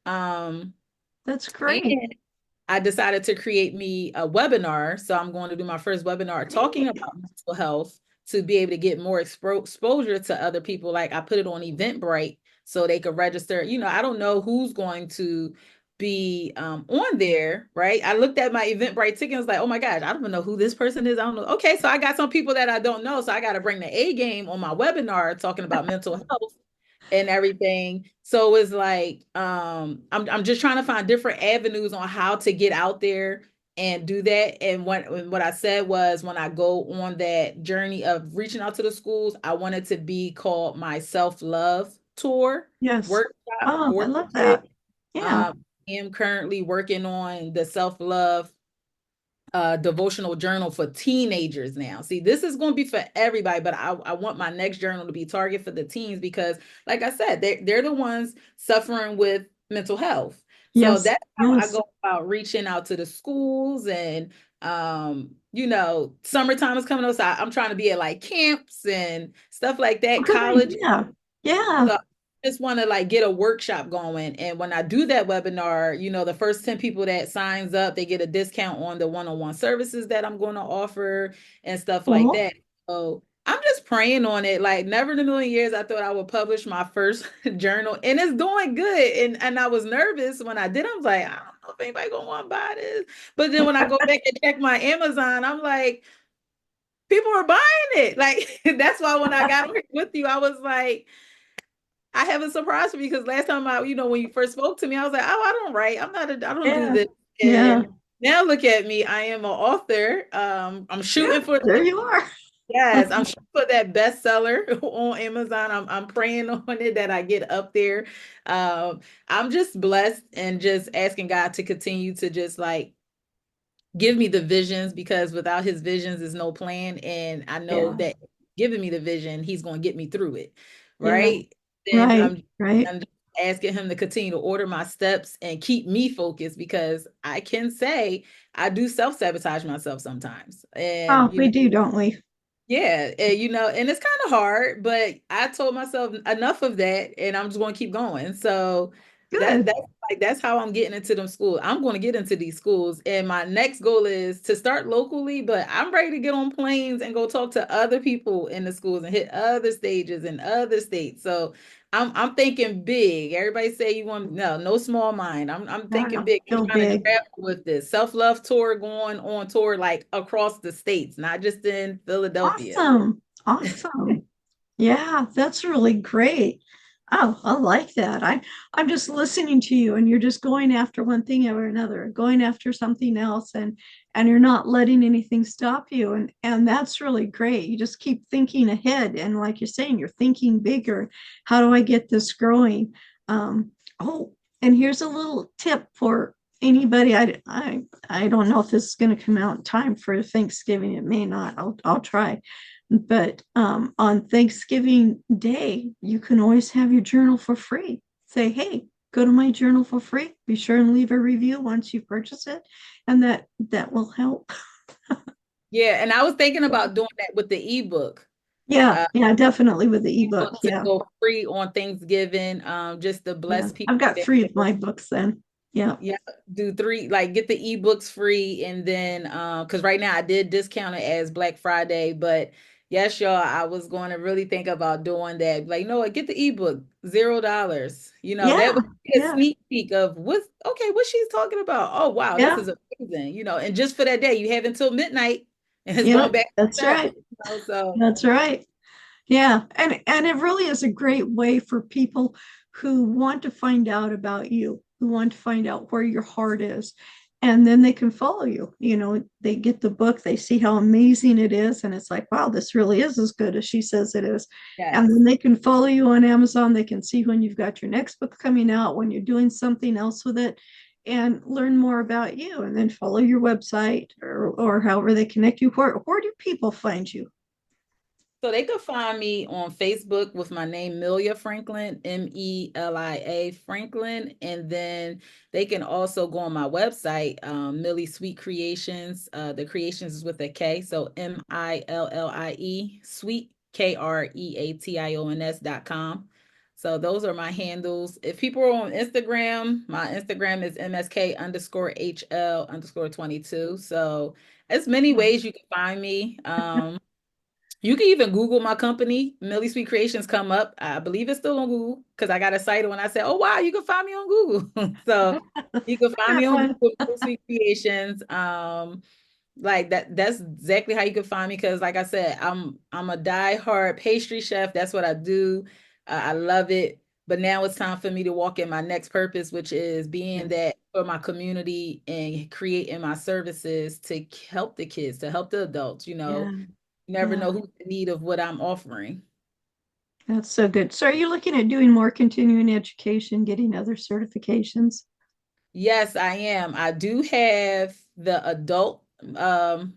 Speaker 1: Um,
Speaker 2: that's
Speaker 1: and
Speaker 2: great.
Speaker 1: I decided to create me a webinar. So I'm going to do my first webinar talking
Speaker 2: Great.
Speaker 1: about mental health to be able to get more exposure to other people. Like I put it on Eventbrite so they could register. I don't know who's going to be on there, right? I looked at my Eventbrite ticket and was like, oh my gosh, I don't even know who this person is. I don't know. Okay, so I got some people that I don't know. So I got to bring the A game on my webinar talking about mental health and everything. So it's like I'm just trying to find different avenues on how to get out there and do that. And what I said was when I go on that journey of reaching out to the schools, I want it to be called my self-love tour
Speaker 2: Yes.
Speaker 1: workshop
Speaker 2: Oh, I
Speaker 1: for
Speaker 2: love
Speaker 1: the kids.
Speaker 2: that. Yeah.
Speaker 1: I am currently working on the self-love devotional journal for teenagers now. See, this is going to be for everybody, but I want my next journal to be target for the teens because, like I said, they're the ones suffering with mental health. So
Speaker 2: Yes.
Speaker 1: that's how I
Speaker 2: Yes.
Speaker 1: go about reaching out to the schools and summertime is coming up. So I'm trying to be at like camps and stuff like
Speaker 2: Oh,
Speaker 1: that,
Speaker 2: good
Speaker 1: college.
Speaker 2: idea. Yeah.
Speaker 1: So I just want to like get a workshop going. And when I do that webinar, the first 10 people that signs up, they get a discount on the one-on-one services that I'm going to offer and stuff like
Speaker 2: Cool.
Speaker 1: that. So I'm just praying on it. Like never in a million years, I thought I would publish my first journal and it's doing good. And I was nervous when I did. I was like, I don't know if anybody gonna want to buy this. But then when I go back and check my Amazon, I'm like, people are buying it. Like that's why when I got on here with you, I was like, I have a surprise for you because last time when you first spoke to me, I was like, oh, I don't write. I don't do
Speaker 2: Yeah.
Speaker 1: this.
Speaker 2: Yeah.
Speaker 1: And now look at me. I am an author. I'm
Speaker 2: Yeah.
Speaker 1: shooting for
Speaker 2: There you are.
Speaker 1: yes, I'm shooting for that bestseller on Amazon. I'm praying on it that I get up there. I'm just blessed and just asking God to continue to just like give me the visions because without his visions is no plan. And I know
Speaker 2: Yeah.
Speaker 1: that giving me the vision, he's going to get me through it.
Speaker 2: Yeah.
Speaker 1: Right. Then
Speaker 2: Right. Right.
Speaker 1: I'm asking him to continue to order my steps and keep me focused because I can say I do self-sabotage myself sometimes.
Speaker 2: Oh,
Speaker 1: And
Speaker 2: we do, don't we?
Speaker 1: yeah, and and it's kind of hard, but I told myself enough of that, and I'm just going to keep going. So
Speaker 2: Good.
Speaker 1: that's how I'm getting into them schools. I'm going to get into these schools, and my next goal is to start locally, but I'm ready to get on planes and go talk to other people in the schools and hit other stages in other states. So I'm thinking big. Everybody say you want no small mind. I'm
Speaker 2: No,
Speaker 1: thinking
Speaker 2: no,
Speaker 1: big. I'm
Speaker 2: go
Speaker 1: trying to
Speaker 2: big.
Speaker 1: travel with this self-love tour going on tour like across the states, not just in Philadelphia.
Speaker 2: Awesome. Awesome. Yeah, that's really great. Oh, I like that. I'm just listening to you and you're just going after one thing or another, going after something else and you're not letting anything stop you and that's really great. You just keep thinking ahead and like you're saying, you're thinking bigger. How do I get this growing? Um, oh, and here's a little tip for anybody. I don't know if this is going to come out in time for Thanksgiving. It may not. I'll try. But on Thanksgiving Day, you can always have your journal for free. Say, hey, go to my journal for free. Be sure and leave a review once you purchase it, and that will help.
Speaker 1: Yeah, and I was thinking about doing that with the ebook.
Speaker 2: Yeah,
Speaker 1: Uh,
Speaker 2: yeah, definitely with the ebook.
Speaker 1: Ebook to
Speaker 2: Yeah,
Speaker 1: go free on Thanksgiving, just to
Speaker 2: yeah.
Speaker 1: bless people.
Speaker 2: I've got three of my books then. Yeah,
Speaker 1: Yeah, do three, like get the ebooks free and then because right now I did discount it as Black Friday, but yes, y'all, I was going to really think about doing that. Like, no, get the ebook, $0. That
Speaker 2: yeah,
Speaker 1: would be a
Speaker 2: yeah,
Speaker 1: sneak peek of what she's talking about. Oh wow, this
Speaker 2: yeah,
Speaker 1: is amazing, and just for that day, you have until midnight and it's
Speaker 2: yeah.
Speaker 1: going back
Speaker 2: That's
Speaker 1: to seven,
Speaker 2: right.
Speaker 1: so
Speaker 2: That's right. Yeah, and it really is a great way for people who want to find out about you, who want to find out where your heart is, and then they can follow you. They get the book, they see how amazing it is, and it's like, wow, this really is as good as she says it is. And
Speaker 1: yes.
Speaker 2: then they can follow you on Amazon. They can see when you've got your next book coming out, when you're doing something else with it, and learn more about you, and then follow your website or however they connect you. Where do people find you?
Speaker 1: So they could find me on Facebook with my name, Melia Franklin, Melia Franklin. And then they can also go on my website, Millie Sweet Creations. The creations is with a K. So Millie, sweet, KREATIONS.com. So those are my handles. If people are on Instagram, my Instagram is MSK_HL_22. So there's many ways you can find me. You can even Google my company, Millie Sweet Creations, come up. I believe it's still on Google because I got excited when I said, "Oh wow, you can find me on Google." So you can find me
Speaker 2: That
Speaker 1: on
Speaker 2: one.
Speaker 1: Google, Millie Sweet Creations. Like that's exactly how you can find me because, like I said, I'm a diehard pastry chef. That's what I do. I love it. But now it's time for me to walk in my next purpose, which is being
Speaker 2: Yes.
Speaker 1: that for my community and creating my services to help the kids, to help the adults.
Speaker 2: Yeah.
Speaker 1: You never
Speaker 2: Yeah.
Speaker 1: know who's in need of what I'm offering.
Speaker 2: That's so good. So are you looking at doing more continuing education, getting other certifications?
Speaker 1: Yes, I am. I do have the adult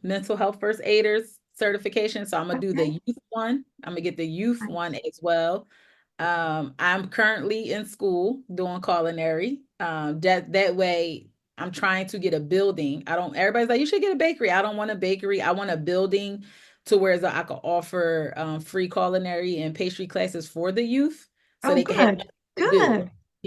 Speaker 1: mental health first aiders certification. So I'm gonna do the
Speaker 2: Okay.
Speaker 1: youth one. I'm gonna get the youth one
Speaker 2: Nice.
Speaker 1: as well. I'm currently in school doing culinary. That way I'm trying to get a building. I don't everybody's like, you should get a bakery. I don't want a bakery. I want a building to where I could offer free culinary and pastry classes for the youth so
Speaker 2: Oh,
Speaker 1: they can have
Speaker 2: good.
Speaker 1: nothing to do.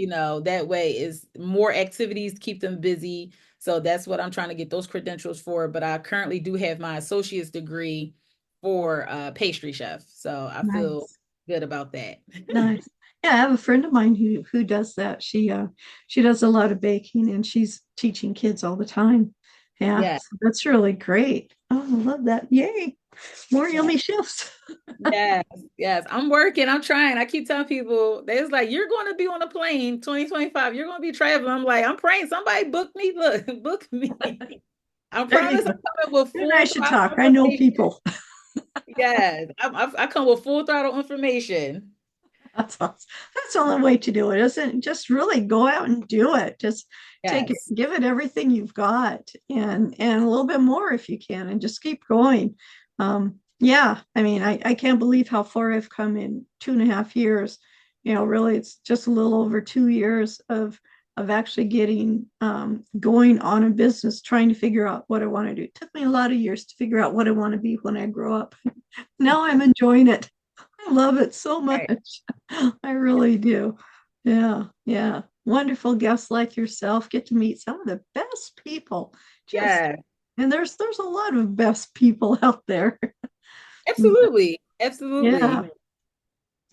Speaker 2: Good.
Speaker 1: That way is more activities, keep them busy. So that's what I'm trying to get those credentials for. But I currently do have my associate's degree for pastry chef. So I feel
Speaker 2: Nice.
Speaker 1: good about that.
Speaker 2: Nice. Yeah, I have a friend of mine who does that. She does a lot of baking and she's teaching kids all the time. Yeah,
Speaker 1: Yeah,
Speaker 2: so that's really great. Oh, I love that. Yay. More
Speaker 1: yeah,
Speaker 2: yummy shifts.
Speaker 1: yes, yes. I'm working. I'm trying. I keep telling people, they're like, you're going to be on a plane 2025. You're going to be traveling. I'm like, I'm praying. Somebody book me. Look, book me. I
Speaker 2: There you
Speaker 1: promise I'm
Speaker 2: go.
Speaker 1: coming with
Speaker 2: You and I
Speaker 1: full
Speaker 2: should
Speaker 1: throttle
Speaker 2: talk. I know
Speaker 1: information.
Speaker 2: people.
Speaker 1: Yes, I come with full throttle information.
Speaker 2: That's the only way to do it, isn't it? Just really go out and do it. Just take it,
Speaker 1: Yes.
Speaker 2: give it everything you've got and a little bit more if you can, and just keep going. Yeah, I mean, I can't believe how far I've come in 2.5 years. really it's just a little over 2 years of actually getting going on a business, trying to figure out what I want to do. It took me a lot of years to figure out what I want to be when I grow up. Now I'm enjoying it. I love it so
Speaker 1: Right.
Speaker 2: much. I really do. Yeah, yeah. Wonderful guests like yourself get to meet some of the best people. Just
Speaker 1: Yeah,
Speaker 2: and there's a lot of best people out there.
Speaker 1: absolutely.
Speaker 2: Yeah,
Speaker 1: Absolutely.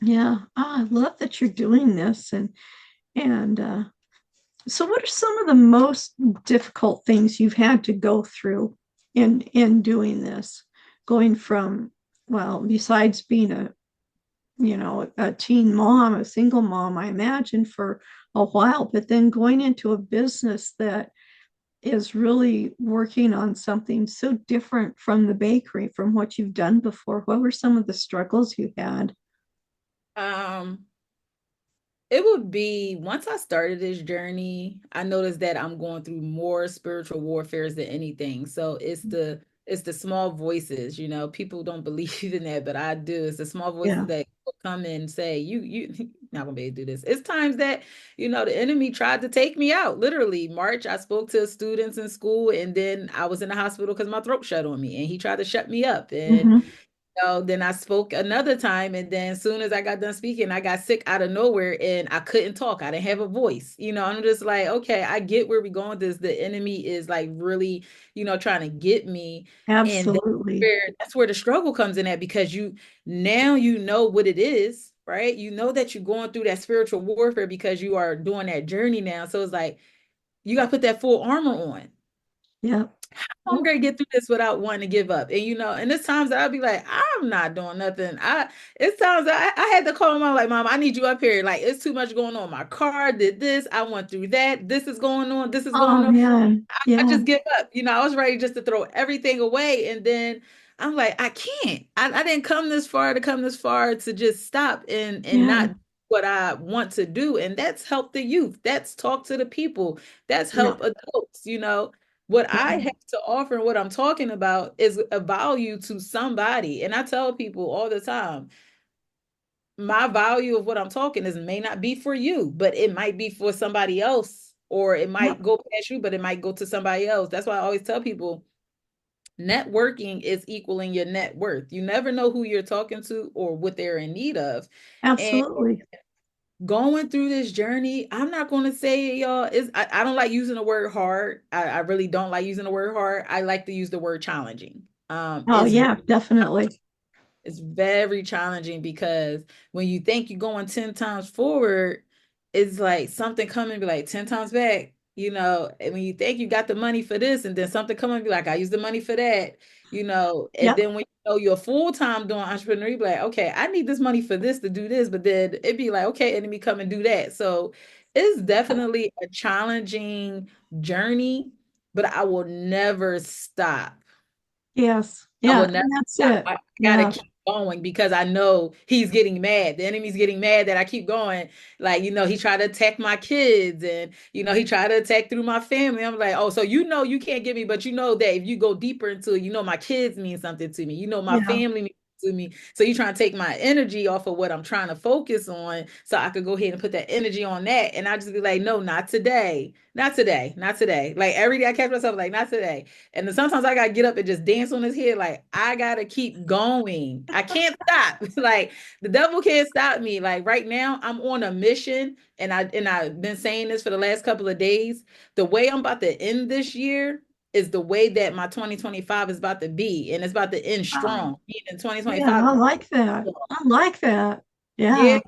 Speaker 2: yeah. I love that you're doing this. And so what are some of the most difficult things you've had to go through in doing this? Going from, well, besides being a teen mom, a single mom, I imagine for a while, but then going into a business that is really working on something so different from the bakery, from what you've done before. What were some of the struggles you had?
Speaker 1: Um, It would be once I started this journey, I noticed that I'm going through more spiritual warfare than anything. So it's the small voices, people don't believe in that, but I do. It's the small voices
Speaker 2: Yeah.
Speaker 1: that will come in and say, you not gonna be able to do this. It's times that, the enemy tried to take me out. Literally, March, I spoke to students in school, and then I was in the hospital because my throat shut on me, and he tried to shut me up. And
Speaker 2: Hmm.
Speaker 1: then I spoke another time, and then as soon as I got done speaking, I got sick out of nowhere and I couldn't talk. I didn't have a voice. I'm just like, okay, I get where we're going with this. The enemy is like really, trying to get me. And
Speaker 2: Absolutely.
Speaker 1: that's where the struggle comes in at, because now you know what it is, right? You know that you're going through that spiritual warfare because you are doing that journey now. So it's like you got to put that full armor on.
Speaker 2: Yeah.
Speaker 1: I'm gonna get through this without wanting to give up. And and there's times that I'll be like, I'm not doing nothing. It's times I had to call mom, like, Mom, I need you up here. Like, it's too much going on. My car did this, I went through that, this is going on, this is
Speaker 2: Oh
Speaker 1: going on.
Speaker 2: man.
Speaker 1: I
Speaker 2: Yeah.
Speaker 1: just give up. I was ready just to throw everything away. And then I'm like, I can't. I didn't come this far to just stop and
Speaker 2: Yeah.
Speaker 1: not do what I want to do. And that's help the youth. That's talk to the people. That's
Speaker 2: Yeah.
Speaker 1: help adults. What I
Speaker 2: Yeah.
Speaker 1: have to offer and what I'm talking about is a value to somebody. And I tell people all the time, my value of what I'm talking is may not be for you, but it might be for somebody else, or it
Speaker 2: Yeah.
Speaker 1: might go past you, but it might go to somebody else. That's why I always tell people networking is equaling your net worth. You never know who you're talking to or what they're in need of. And
Speaker 2: Absolutely.
Speaker 1: going through this journey, I'm not going to say, y'all, I don't like using the word hard. I really don't like using the word hard. I like to use the word challenging.
Speaker 2: Oh yeah, definitely.
Speaker 1: It's very challenging because when you think you're going 10 times forward, it's like something coming be like 10 times back, and when you think you got the money for this, and then something coming and be like, I use the money for that, and
Speaker 2: Yep.
Speaker 1: then when you're full-time doing entrepreneur, you be like, okay, I need this money for this to do this, but then it'd be like, okay, enemy come and do that. So it's definitely a challenging journey, but I will never stop.
Speaker 2: Yes.
Speaker 1: I
Speaker 2: Yeah.
Speaker 1: will never
Speaker 2: And that's
Speaker 1: stop.
Speaker 2: it.
Speaker 1: I gotta
Speaker 2: Yeah.
Speaker 1: keep going because I know he's getting mad. The enemy's getting mad that I keep going. Like, he tried to attack my kids, and he tried to attack through my family. I'm like, oh, so you can't get me, but you know that if you go deeper into it, my kids mean something to me. My
Speaker 2: Yeah.
Speaker 1: family means to me. So you trying to take my energy off of what I'm trying to focus on so I could go ahead and put that energy on that. And I just be like, no, not today. Not today. Not today. Like every day I catch myself like, not today. And then sometimes I gotta get up and just dance on his head. Like I gotta keep going. I can't stop. Like the devil can't stop me. Like right now, I'm on a mission, and I've been saying this for the last couple of days. The way I'm about to end this year is the way that my 2025 is about to be, and it's about to end
Speaker 2: Ah,
Speaker 1: strong. In
Speaker 2: yeah,
Speaker 1: 2025,
Speaker 2: I like that. I like that.
Speaker 1: yeah.
Speaker 2: Yeah.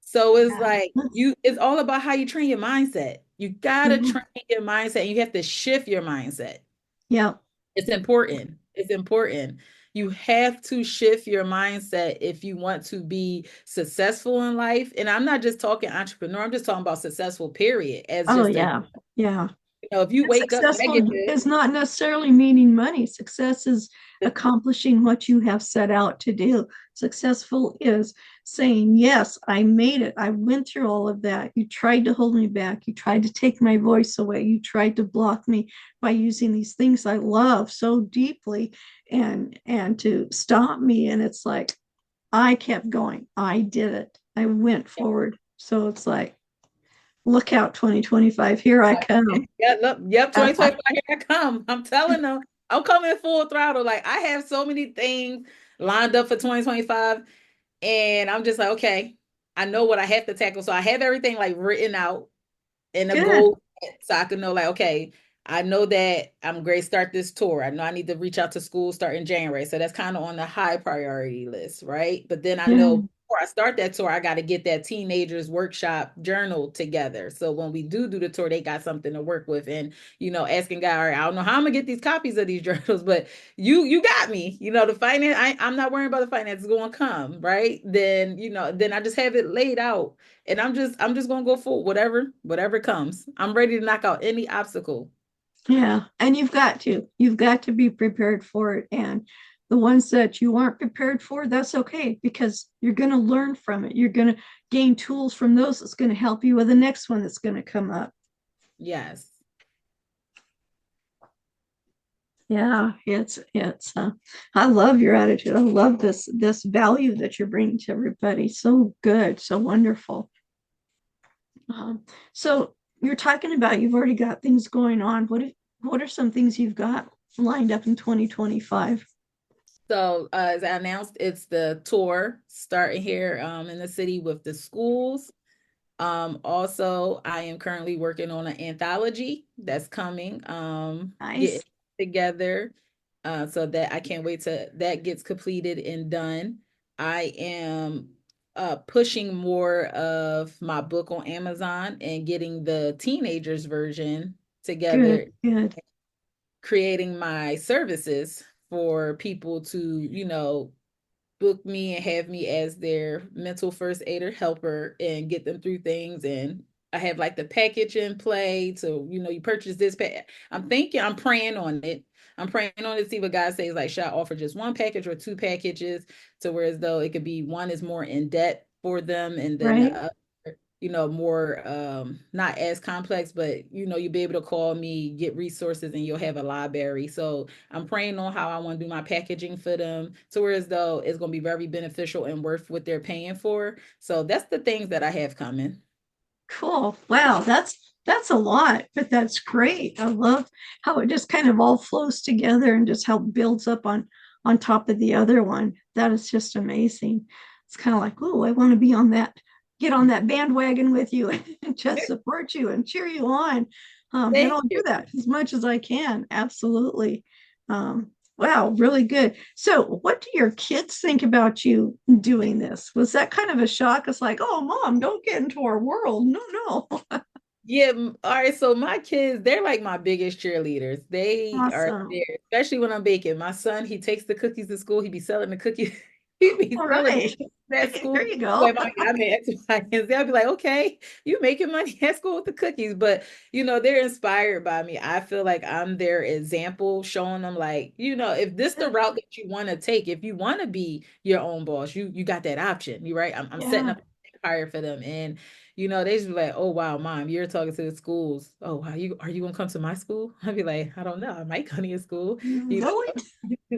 Speaker 1: So it's
Speaker 2: Yeah.
Speaker 1: like it's all about how you train your mindset. You gotta
Speaker 2: Yeah.
Speaker 1: train your mindset, and you have to shift your mindset.
Speaker 2: Yeah.
Speaker 1: It's important. It's important. You have to shift your mindset if you want to be successful in life. And I'm not just talking entrepreneur, I'm just talking about successful, period. As
Speaker 2: Oh
Speaker 1: just
Speaker 2: yeah. Yeah.
Speaker 1: if you
Speaker 2: And
Speaker 1: wake up
Speaker 2: successful
Speaker 1: negative,
Speaker 2: is not necessarily meaning money. Success is accomplishing what you have set out to do. Successful is saying, yes, I made it. I went through all of that. You tried to hold me back. You tried to take my voice away. You tried to block me by using these things I love so deeply and to stop me. And it's like, I kept going. I did it. I went forward. So it's like, look out, 2025, here I come.
Speaker 1: Yeah, look, yep, 2025, here I come. I'm telling them, I'm coming full throttle. Like I have so many things lined up for 2025, and I'm just like, okay, I know what I have to tackle. So I have everything like written out in a
Speaker 2: Good.
Speaker 1: goal so I can know like, okay, I know that I'm great start this tour. I know I need to reach out to school start in January. So that's kind of on the high priority list, right? But then I
Speaker 2: Yeah.
Speaker 1: know before I start that tour, I got to get that teenagers workshop journal together. So when we do the tour, they got something to work with. And, asking God, all right, I don't know how I'm gonna get these copies of these journals, but you got me. The finance, I'm not worrying about the finance, it's gonna come, right? Then I just have it laid out and I'm just gonna go for whatever comes. I'm ready to knock out any obstacle.
Speaker 2: Yeah. And you've got to be prepared for it. And the ones that you aren't prepared for, that's okay because you're going to learn from it. You're going to gain tools from those that's going to help you with the next one that's going to come up.
Speaker 1: Yes.
Speaker 2: Yeah, I love your attitude. I love this value that you're bringing to everybody. So good, so wonderful. Um, so you're talking about you've already got things going on. What are some things you've got lined up in 2025?
Speaker 1: So as I announced, it's the tour starting here in the city with the schools. Also, I am currently working on an anthology that's coming, getting
Speaker 2: Nice.
Speaker 1: together, so that I can't wait till that gets completed and done. I am pushing more of my book on Amazon and getting the teenagers version
Speaker 2: Good,
Speaker 1: together,
Speaker 2: good.
Speaker 1: creating my services for people to, book me and have me as their mental first aider helper and get them through things. And I have like the package in play to, you purchase this pack. I'm praying on it. I'm praying on it to see what God says. Like, should I offer just one package or two packages to where as though it could be one is more in depth for them and then the
Speaker 2: Right?
Speaker 1: other, more not as complex, but you'll be able to call me, get resources, and you'll have a library. So I'm praying on how I want to do my packaging for them to where as though it's going to be very beneficial and worth what they're paying for. So that's the things that I have coming.
Speaker 2: Cool. Wow, that's a lot, but that's great. I love how it just kind of all flows together and just how it builds up on top of the other one. That is just amazing. It's kind of like, oh, I want to be on that, get on that bandwagon with you and just support you and cheer you on. And
Speaker 1: Thank
Speaker 2: I'll do
Speaker 1: you.
Speaker 2: that as much as I can. Absolutely. Wow, really good. So, what do your kids think about you doing this? Was that kind of a shock? It's like, oh, mom, don't get into our world. No, no.
Speaker 1: Yeah, all right. So my kids, they're like my biggest cheerleaders. They are
Speaker 2: Awesome.
Speaker 1: there, especially when I'm baking. My son, he takes the cookies to school. He be selling the cookies. He be
Speaker 2: All
Speaker 1: selling
Speaker 2: right.
Speaker 1: at
Speaker 2: There
Speaker 1: school.
Speaker 2: you go.
Speaker 1: Like, I made X, Y, and Z. I'll be like, okay, you making money at school with the cookies. But they're inspired by me. I feel like I'm their example, showing them like, if this the
Speaker 2: Good.
Speaker 1: route that you want to take, if you want to be your own boss, you got that option. You right. I'm setting
Speaker 2: Yeah.
Speaker 1: up an empire for them. And they just be like, "Oh wow, mom, you're talking to the schools. Oh, are you gonna come to my school?" I'd be like, "I don't know. I might come to your school. You
Speaker 2: Really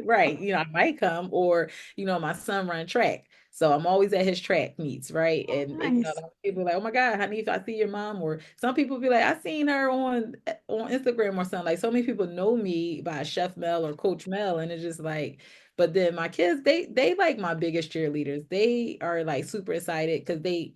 Speaker 1: right? I might come, or my son run track, so I'm always at his track meets, right? And a
Speaker 2: nice.
Speaker 1: lot of people are like, "Oh my God, honey, if I see your mom," or some people be like, "I seen her on Instagram or something." Like so many people know me by Chef Mel or Coach Mel, and it's just like. But then my kids, they like my biggest cheerleaders. They are like super excited because they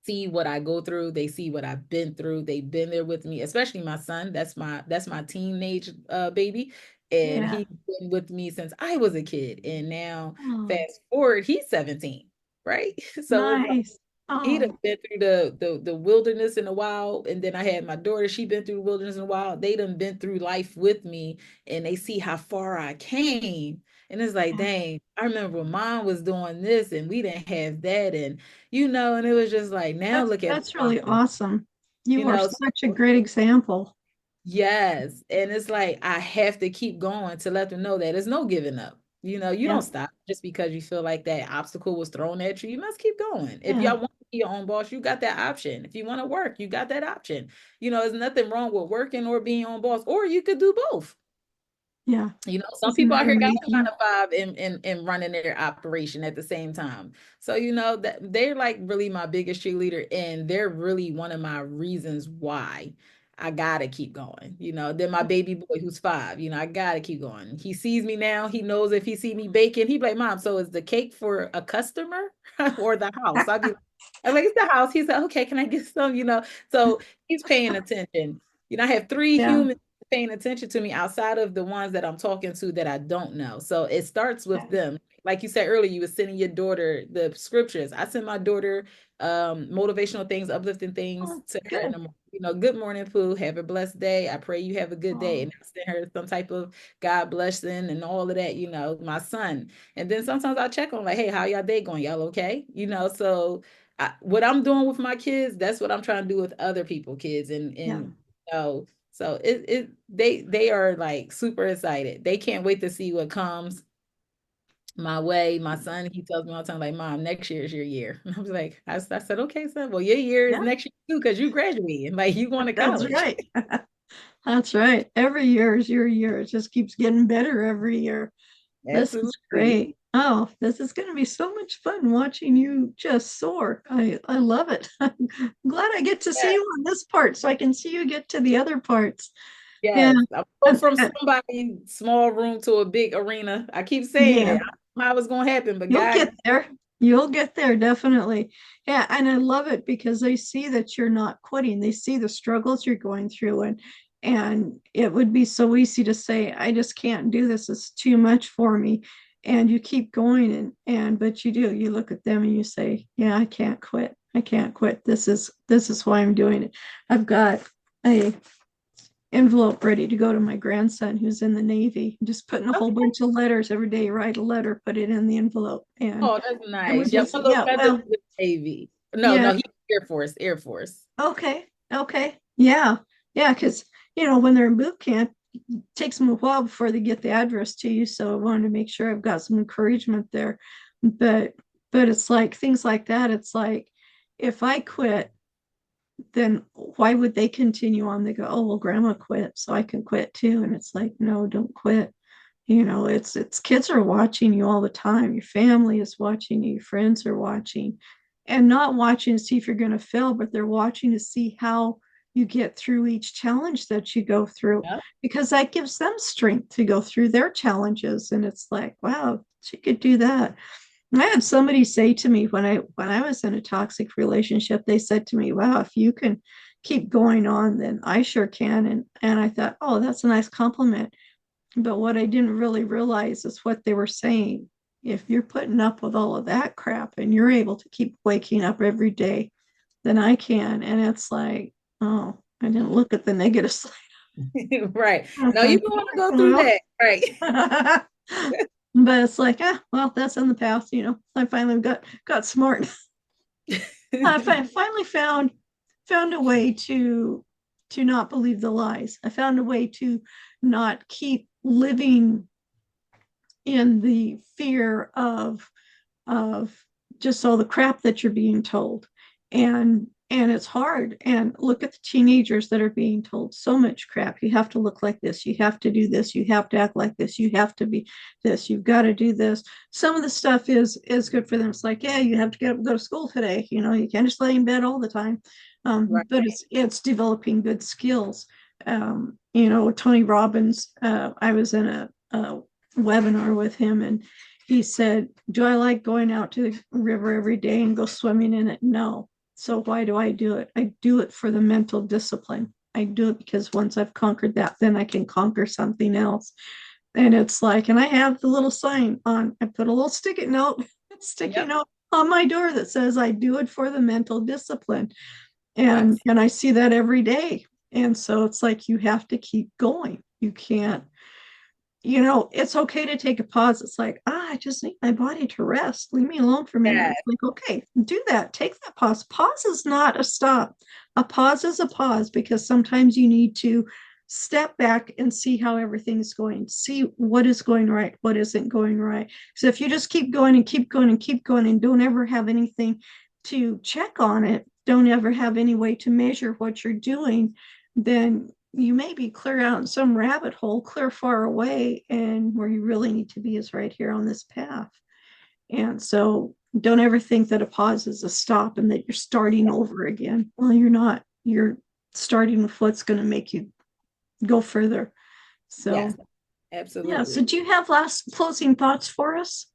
Speaker 1: see what I go through. They see what I've been through. They've been there with me, especially my son. That's my teenage baby. And
Speaker 2: Yeah.
Speaker 1: he's been with me since I was a kid. And now
Speaker 2: Oh,
Speaker 1: fast forward, he's 17, right? So it's like
Speaker 2: nice.
Speaker 1: he'd have
Speaker 2: Oh,
Speaker 1: been through the wilderness in a while. And then I had my daughter, she been through the wilderness in a while. They done been through life with me and they see how far I came. And it's like,
Speaker 2: yeah.
Speaker 1: dang, I remember when mom was doing this and we didn't have that. And it was just like, now
Speaker 2: That's
Speaker 1: look at
Speaker 2: that's really
Speaker 1: mom,
Speaker 2: awesome. You are such a
Speaker 1: so
Speaker 2: great example.
Speaker 1: yes. And it's like, I have to keep going to let them know that there's no giving up. You
Speaker 2: Yeah.
Speaker 1: don't stop just because you feel like that obstacle was thrown at you. You must keep going. If
Speaker 2: Yeah.
Speaker 1: y'all want to be your own boss, you got that option. If you want to work, you got that option. There's nothing wrong with working or being your own boss, or you could do both.
Speaker 2: Yeah.
Speaker 1: You know, some
Speaker 2: Isn't
Speaker 1: people
Speaker 2: that
Speaker 1: out here got a nine
Speaker 2: amazing?
Speaker 1: to five and running their operation at the same time. So, you know, that they're like really my biggest cheerleader, and they're really one of my reasons why I gotta keep going. You know, then my baby boy who's 5, you know, I gotta keep going. He sees me now, he knows if he see me baking, he be like, Mom, so is the cake for a customer or the house? I'm like, it's the house. He's like, okay, can I get some? You know, so he's paying attention. You know, I have three
Speaker 2: Yeah.
Speaker 1: humans paying attention to me outside of the ones that I'm talking to that I don't know. So it starts with
Speaker 2: Yeah.
Speaker 1: them. Like you said earlier, you were sending your daughter the scriptures. I send my daughter motivational things, uplifting things
Speaker 2: Oh,
Speaker 1: to her in
Speaker 2: good.
Speaker 1: the morning. You know, good morning, Pooh. Have a blessed day. I pray you have a good day.
Speaker 2: Oh,
Speaker 1: And I send her some type of God blessing and all of that, you know, my son. And then sometimes I check on like, hey, how y'all day going? Y'all okay? You know, so what I'm doing with my kids, that's what I'm trying to do with other people, kids.
Speaker 2: yeah.
Speaker 1: And you know, so they are like super excited. They can't wait to see what comes my way. My son, he tells me all the time, like, Mom, next year is your year. And I was like, I said, okay, son. Well, your year is
Speaker 2: Yeah.
Speaker 1: next year too, because you graduating, like you going to
Speaker 2: That's
Speaker 1: college.
Speaker 2: right. That's right. Every year is your year. It just keeps getting better every year. This is
Speaker 1: Absolutely.
Speaker 2: great. Oh, this is going to be so much fun watching you just soar. I love it. I'm glad I get to see
Speaker 1: Yes,
Speaker 2: you on this part so I can see you get to the other parts. Yeah.
Speaker 1: yes. I go
Speaker 2: And,
Speaker 1: from
Speaker 2: and
Speaker 1: somebody small room to a big arena. I keep saying
Speaker 2: yeah,
Speaker 1: it. I don't know how it's gonna happen, but
Speaker 2: you'll
Speaker 1: God,
Speaker 2: get there. You'll get there, definitely. Yeah, and I love it because they see that you're not quitting. They see the struggles you're going through, and it would be so easy to say, I just can't do this. It's too much for me. And you keep going and but you do. You look at them and you say, yeah, I can't quit. I can't quit. This is why I'm doing it. I've got a envelope ready to go to my grandson who's in the Navy. Just putting a whole
Speaker 1: okay.
Speaker 2: bunch of letters every day, write a letter, put it in the envelope.
Speaker 1: Oh, that's
Speaker 2: And we're
Speaker 1: nice. Yeah,
Speaker 2: just,
Speaker 1: my little
Speaker 2: yeah,
Speaker 1: brother
Speaker 2: well,
Speaker 1: is with Navy. No,
Speaker 2: yeah,
Speaker 1: no, he's Air Force, Air Force.
Speaker 2: okay, okay. Yeah, yeah, because when they're in boot camp, it takes them a while before they get the address to you. So I wanted to make sure I've got some encouragement there. But it's like things like that. It's like if I quit, then why would they continue on? They go, oh well, grandma quit, so I can quit too. And it's like, no, don't quit. It's kids are watching you all the time. Your family is watching you, your friends are watching, and not watching to see if you're going to fail, but they're watching to see how you get through each challenge that you go through,
Speaker 1: Yep.
Speaker 2: because that gives them strength to go through their challenges. And it's like, wow, she could do that. I had somebody say to me when I was in a toxic relationship, they said to me, wow, if you can keep going on, then I sure can. And I thought, oh, that's a nice compliment. But what I didn't really realize is what they were saying. If you're putting up with all of that crap and you're able to keep waking up every day, then I can. And it's like, oh, I didn't look at the negative side.
Speaker 1: Right.
Speaker 2: I
Speaker 1: No, you
Speaker 2: thought,
Speaker 1: don't want to go through
Speaker 2: well,
Speaker 1: that. Right.
Speaker 2: but it's like, well, that's in the past. I finally got smart. I finally found a way to not believe the lies. I found a way to not keep living in the fear of just all the crap that you're being told. And it's hard. And look at the teenagers that are being told so much crap. You have to look like this, you have to do this, you have to act like this, you have to be this, you've got to do this. Some of the stuff is good for them. It's like, yeah, you have to get up and go to school today. You can't just lay in bed all the time.
Speaker 1: Right.
Speaker 2: But it's developing good skills. Tony Robbins, I was in a webinar with him, and he said, do I like going out to the river every day and go swimming in it? No. So why do I do it? I do it for the mental discipline. I do it because once I've conquered that, then I can conquer something else. And it's like, and I have the little sign on, I put a little sticky
Speaker 1: Yep.
Speaker 2: note on my door that says I do it for the mental discipline. and
Speaker 1: Yes.
Speaker 2: and I see that every day. And so it's like you have to keep going. You can't, it's okay to take a pause. It's like, I just need my body to rest. Leave me alone for a minute. It's
Speaker 1: Yes.
Speaker 2: like, okay, do that. Take that pause. Pause is not a stop. A pause is a pause because sometimes you need to step back and see how everything's going, see what is going right, what isn't going right. So if you just keep going and keep going and keep going and don't ever have anything to check on it, don't ever have any way to measure what you're doing, then you may be clear out in some rabbit hole, clear far away, and where you really need to be is right here on this path. And so don't ever think that a pause is a stop and that you're starting over again. Well, you're not. You're starting with what's going to make you go further.
Speaker 1: Yes,
Speaker 2: So, yeah. So,
Speaker 1: absolutely.
Speaker 2: do you have last closing thoughts for us?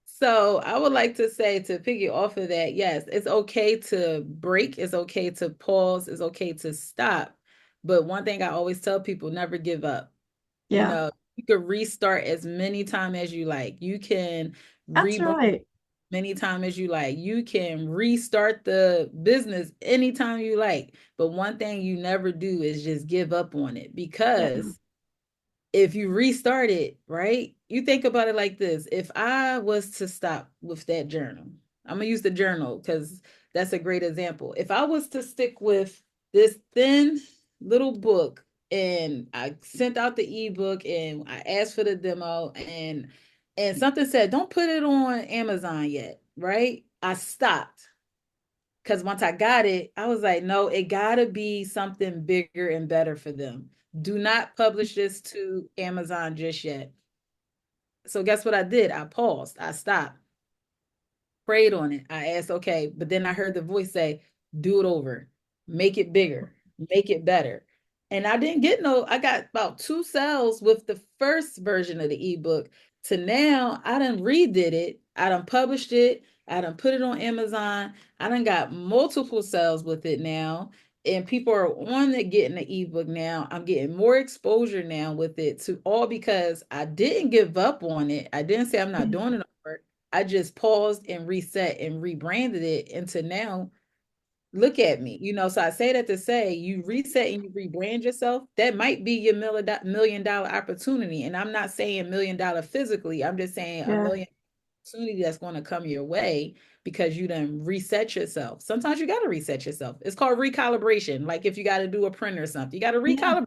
Speaker 1: So I would like to say, to piggy off of that, yes, it's okay to break, it's okay to pause, it's okay to stop. But one thing I always tell people, never give up. You
Speaker 2: Yeah,
Speaker 1: know, you can restart as many times as you like. You can
Speaker 2: that's
Speaker 1: reboot
Speaker 2: right.
Speaker 1: many times as you like. You can restart the business anytime you like. But one thing you never do is just give up on it,
Speaker 2: Yeah,
Speaker 1: because if you restart it, right? You think about it like this. If I was to stop with that journal, I'm gonna use the journal because that's a great example. If I was to stick with this thin little book and I sent out the ebook and I asked for the demo and something said, don't put it on Amazon yet, right? I stopped because once I got it, I was like, no, it gotta be something bigger and better for them. Do not publish this to Amazon just yet. So guess what I did? I paused. I stopped, prayed on it. I asked, okay, but then I heard the voice say, do it over, make it bigger, make it better. And I didn't get no, I got about 2 sales with the first version of the ebook to now I done redid it. I done published it. I done put it on Amazon. I done got multiple sales with it now. And people are on it getting the ebook now. I'm getting more exposure now with it to all because I didn't give up on it. I didn't say I'm not
Speaker 2: yeah,
Speaker 1: doing it. I just paused and reset and rebranded it into now look at me. So I say that to say you reset and you rebrand yourself. That might be your $1 million opportunity. And I'm not saying $1 million physically. I'm just saying a
Speaker 2: yeah,
Speaker 1: million opportunity that's going to come your way because you done reset yourself. Sometimes you got to reset yourself. It's called recalibration. Like if you got to do a print or something, you got to
Speaker 2: yeah.
Speaker 1: recalibrate.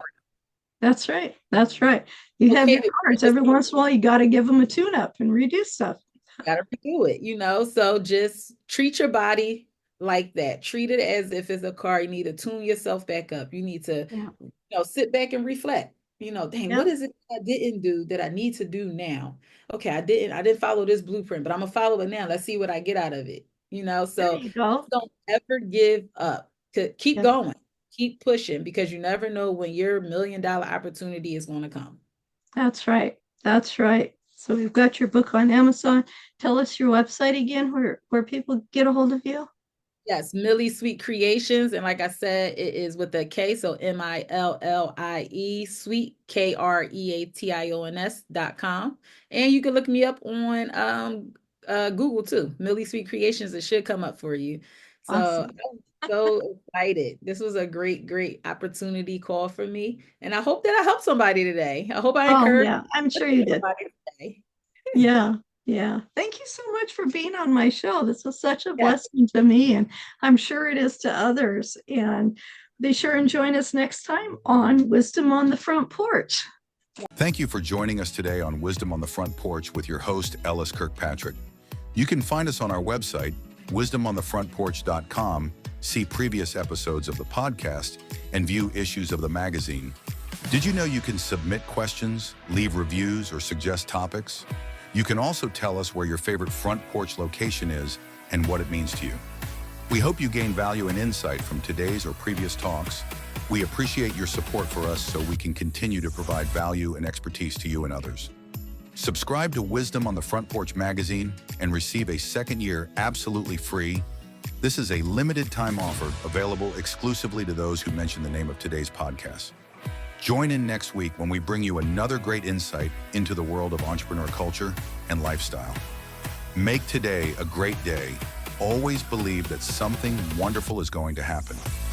Speaker 2: That's right. That's right. You have
Speaker 1: Okay,
Speaker 2: your
Speaker 1: to
Speaker 2: cards. Every once in a while, you got to give them a tune up and redo stuff.
Speaker 1: gotta redo it. So just treat your body like that. Treat it as if it's a car. You need to tune yourself back up. You need to,
Speaker 2: Yeah,
Speaker 1: sit back and reflect. Dang,
Speaker 2: yeah.
Speaker 1: what is it I didn't do that I need to do now? Okay, I didn't follow this blueprint, but I'm gonna follow it now. Let's see what I get out of it.
Speaker 2: There
Speaker 1: So
Speaker 2: you
Speaker 1: just
Speaker 2: go.
Speaker 1: don't ever give up. Keep
Speaker 2: Yeah,
Speaker 1: going, keep pushing because you never know when your $1 million opportunity is gonna come.
Speaker 2: that's right. That's right. So we've got your book on Amazon. Tell us your website again, where people get a hold of you.
Speaker 1: Yes, Millie Sweet Creations. And like I said, it is with a K. So Millie Sweet Kreations.com. And you can look me up on Google too. Millie Sweet Creations. It should come up for you. So
Speaker 2: Awesome.
Speaker 1: I'm so excited. This was a great, great opportunity call for me. And I hope that I helped somebody today. I hope I
Speaker 2: Oh,
Speaker 1: encouraged
Speaker 2: yeah. I'm sure you did.
Speaker 1: somebody today.
Speaker 2: Yeah. Yeah. Thank you so much for being on my show. This was such a
Speaker 1: Yes.
Speaker 2: blessing to me, and I'm sure it is to others. And be sure and join us next time on Wisdom on the Front Porch.
Speaker 3: Thank you for joining us today on Wisdom on the Front Porch with your host, Ellis Kirkpatrick. You can find us on our website, wisdomonthefrontporch.com, see previous episodes of the podcast, and view issues of the magazine. Did you know you can submit questions, leave reviews, or suggest topics? You can also tell us where your favorite front porch location is and what it means to you. We hope you gain value and insight from today's or previous talks. We appreciate your support for us so we can continue to provide value and expertise to you and others. Subscribe to Wisdom on the Front Porch magazine and receive a second year absolutely free. This is a limited time offer available exclusively to those who mention the name of today's podcast. Join in next week when we bring you another great insight into the world of entrepreneur culture and lifestyle. Make today a great day. Always believe that something wonderful is going to happen.